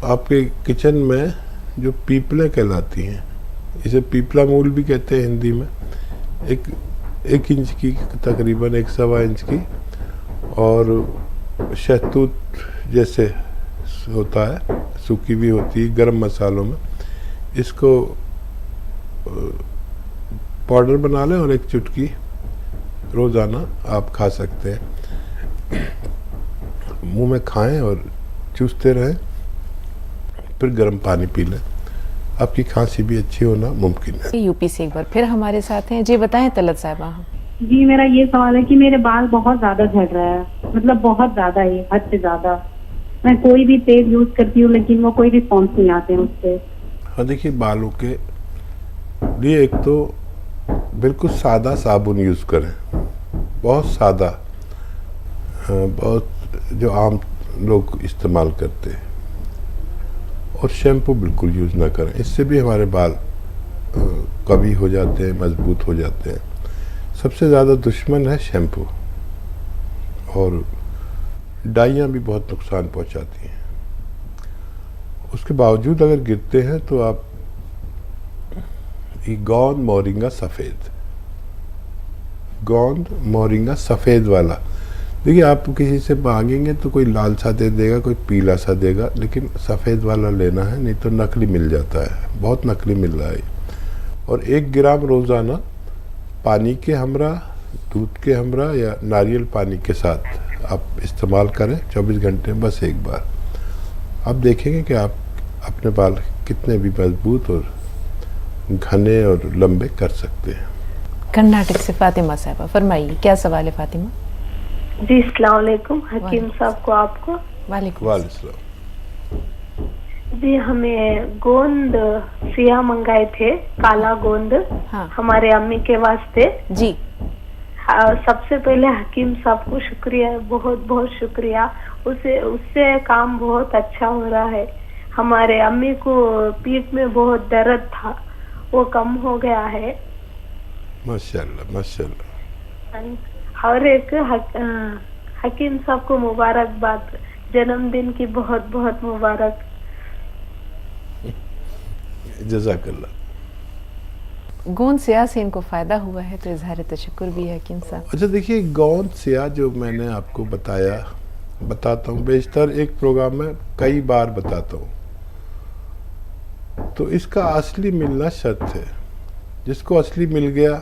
आपके किचन में जो पीपलें कहलाती हैं, इसे पीपला मूल भी कहते हैं हिंदी में, एक इंच की तकरीबन 1.25 इंच की, और शहतूत जैसे होता है, सूखी भी होती है गरम मसालों में, इसको पाउडर बना लें और एक चुटकी रोज़ाना आप खा सकते हैं। मुंह में खाएं और चूसते रहें, फिर गर्म पानी पी लें, आपकी खांसी भी अच्छी होना मुमकिन है। यूपी से एक बार फिर हमारे साथ हैं जी, बताएं तलत साहिबा। जी मेरा ये सवाल है कि मेरे बाल बहुत ज्यादा झड़ रहा है, मतलब बहुत ज्यादा ही, हद से ज्यादा। मैं कोई भी तेल यूज करती हूँ लेकिन वो कोई रिस्पॉन्स नहीं आते हैं उससे। हाँ देखिए, बालों के लिए एक तो बिल्कुल सादा साबुन यूज़ करें, बहुत सादा, बहुत जो आम लोग इस्तेमाल करते हैं, और शैम्पू बिल्कुल यूज़ ना करें, इससे भी हमारे बाल कभी हो जाते हैं, मजबूत हो जाते हैं। सबसे ज़्यादा दुश्मन है शैम्पू, और डाइयाँ भी बहुत नुकसान पहुंचाती हैं। उसके बावजूद अगर गिरते हैं तो आप गोंद मोरिंगा सफ़ेद, गोंद मोरिंगा सफ़ेद वाला, देखिए आप किसी से मांगेंगे तो कोई लाल सा दे देगा, कोई पीला सा देगा, लेकिन सफ़ेद वाला लेना है, नहीं तो नकली मिल जाता है, बहुत नकली मिल रहा है। और 1 ग्राम रोज़ाना पानी के हमरा, दूध के हमरा या नारियल पानी के साथ आप इस्तेमाल करें 24 घंटे में बस एक बार। आप देखेंगे कि आप अपने बाल कितने भी मजबूत और घने और लंबे कर सकते हैं। कर्नाटक से फातिमा साहबा, फरमाइए क्या सवाल है फातिमा? जी अस्सलाम वालेकुम हकीम साहब को, आपको वालेकुम। जी हमें गोंद सिया मंगाए थे, काला गोंद, हाँ। हमारे अम्मी के वास्ते जी। सबसे पहले हकीम साहब को शुक्रिया, बहुत बहुत शुक्रिया, उससे काम बहुत अच्छा हो रहा है। हमारे अम्मी को पीठ में बहुत दर्द था, वो कम हो गया है माशाल्लाह माशाल्लाह। और एक हकीम साहब को मुबारकबाद, जन्मदिन की बहुत बहुत मुबारक। जज़ाकल्लाह। गोंद स्याह से इनको फ़ायदा हुआ है तो इज़हार तशक्कुर भी है हकीम साहब। अच्छा देखिए, गोंद स्याह जो मैंने आपको बताता हूँ, बेशतर एक प्रोग्राम में कई बार बताता हूँ, तो इसका असली मिलना शर्त है। जिसको असली मिल गया,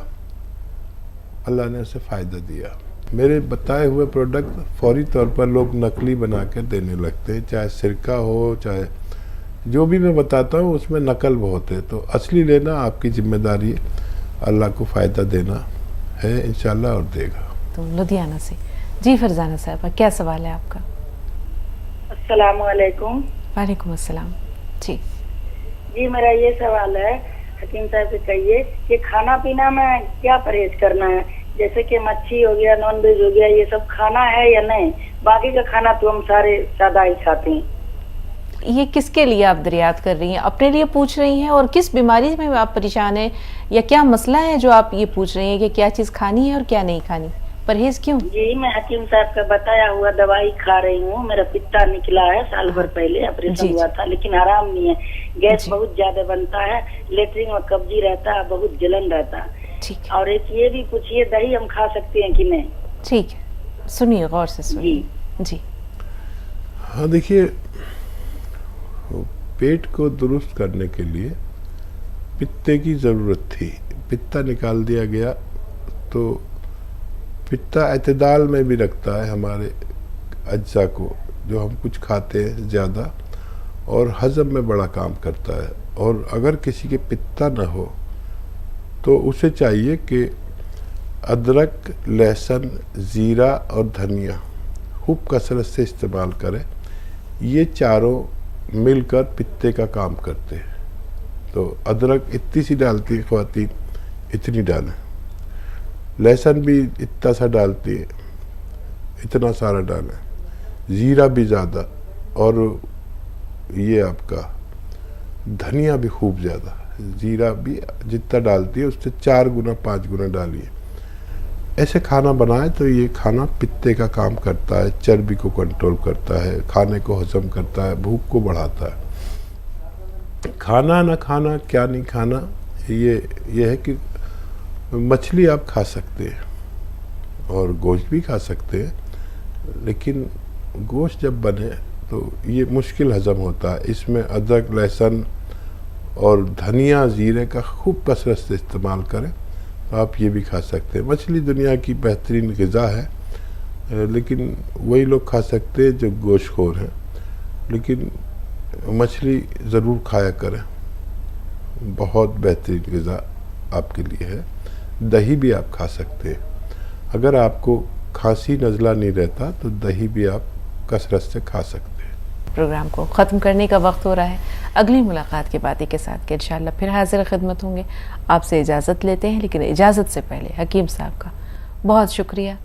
अल्लाह ने उसे फ़ायदा दिया। मेरे बताए हुए प्रोडक्ट फौरी तौर पर लोग नकली बना कर देने लगते हैं, चाहे सिरका हो, चाहे जो भी मैं बताता हूँ उसमें नकल बहुत है। तो असली लेना आपकी जिम्मेदारी है, अल्लाह को फ़ायदा देना है इंशाल्लाह, और देगा। तो लुधियाना से जी फरजाना साहबा, क्या सवाल है आपका? अस्सलाम वालेकुम। वालेकुम अस्सलाम। जी मेरा ये सवाल है, हकीम साहब से कहिए कि खाना पीना में क्या परहेज करना है? जैसे कि मच्छी हो गया, नॉन वेज हो गया, ये सब खाना है या नहीं? बाकी का खाना तो हम सारे सादा ही खाते हैं। ये किसके लिए आप दरियाफ्त कर रही हैं? अपने लिए पूछ रही हैं? और किस बीमारी में आप परेशान हैं, या क्या मसला है जो आप ये पूछ रही हैं कि क्या चीज़ खानी है और क्या नहीं खानी? परहेज क्यों? जी मैं हकीम साहब का बताया हुआ दवाई खा रही हूँ। मेरा पित्ता निकला है, साल भर पहले ऑपरेशन हुआ था, लेकिन आराम नहीं है। गैस बहुत ज्यादा बनता है, लेटरिन में कब्जी रहता है, बहुत जलन रहता है। और एक ये भी पूछिए, दही हम खा सकते हैं कि नहीं? ठीक है, सुनिए गौर से सुनिए। जी हाँ देखिए, पेट को दुरुस्त करने के लिए पित्ते की ज़रूरत थी, पित्ता निकाल दिया गया। तो पित्ता एतदाल में भी रखता है हमारे अज्जा को, जो हम कुछ खाते हैं ज़्यादा, और हज़म में बड़ा काम करता है। और अगर किसी के पित्ता न हो तो उसे चाहिए कि अदरक, लहसुन, ज़ीरा और धनिया खूब कसरत से इस्तेमाल करें। ये चारों मिलकर पित्ते का काम करते हैं। तो अदरक इतनी सी डालती है ख़वातीन, इतनी डालें। लहसुन भी इतना सा डालती है, इतना सारा डालें। ज़ीरा भी ज़्यादा, और ये आपका धनिया भी खूब ज़्यादा। ज़ीरा भी जितना डालती है उससे 4 गुना 5 गुना डालिए। ऐसे खाना बनाए तो ये खाना पित्ते का काम करता है, चर्बी को कंट्रोल करता है, खाने को हजम करता है, भूख को बढ़ाता है। खाना ना खाना, क्या नहीं खाना, ये है कि मछली आप खा सकते हैं और गोश्त भी खा सकते हैं, लेकिन गोश्त जब बने तो ये मुश्किल हजम होता है। इसमें अदरक, लहसुन और धनिया, ज़ीरे का खूब कसरत से इस्तेमाल करें तो आप ये भी खा सकते हैं। मछली दुनिया की बेहतरीन ग़िज़ा है, लेकिन वही लोग खा सकते हैं जो गोश्तखोर हैं। लेकिन मछली ज़रूर खाया करें, बहुत बेहतरीन ग़िज़ा आपके लिए है। दही भी आप खा सकते हैं। अगर आपको खांसी नज़ला नहीं रहता तो दही भी आप कसरत से खा सकते हैं। प्रोग्राम को ख़त्म करने का वक्त हो रहा है। अगली मुलाकात के बाद के साथ के इंशाअल्लाह फिर हाजिर खिदमत होंगे। आपसे इजाज़त लेते हैं, लेकिन इजाज़त से पहले हकीम साहब का बहुत शुक्रिया,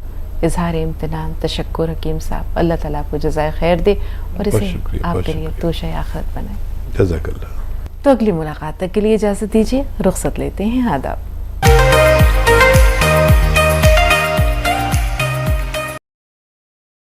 इजहार इम्तिनान, तशक्कुर हकीम साहब। अल्लाह ताला आपको जज़ाए खैर दे और इसे आपके लिए तोशे आखिरत बनाए। जज़ाकल्लाह। तो अगली मुलाकात तक के लिए इजाज़त दीजिए, रुखसत लेते हैं, आदाब।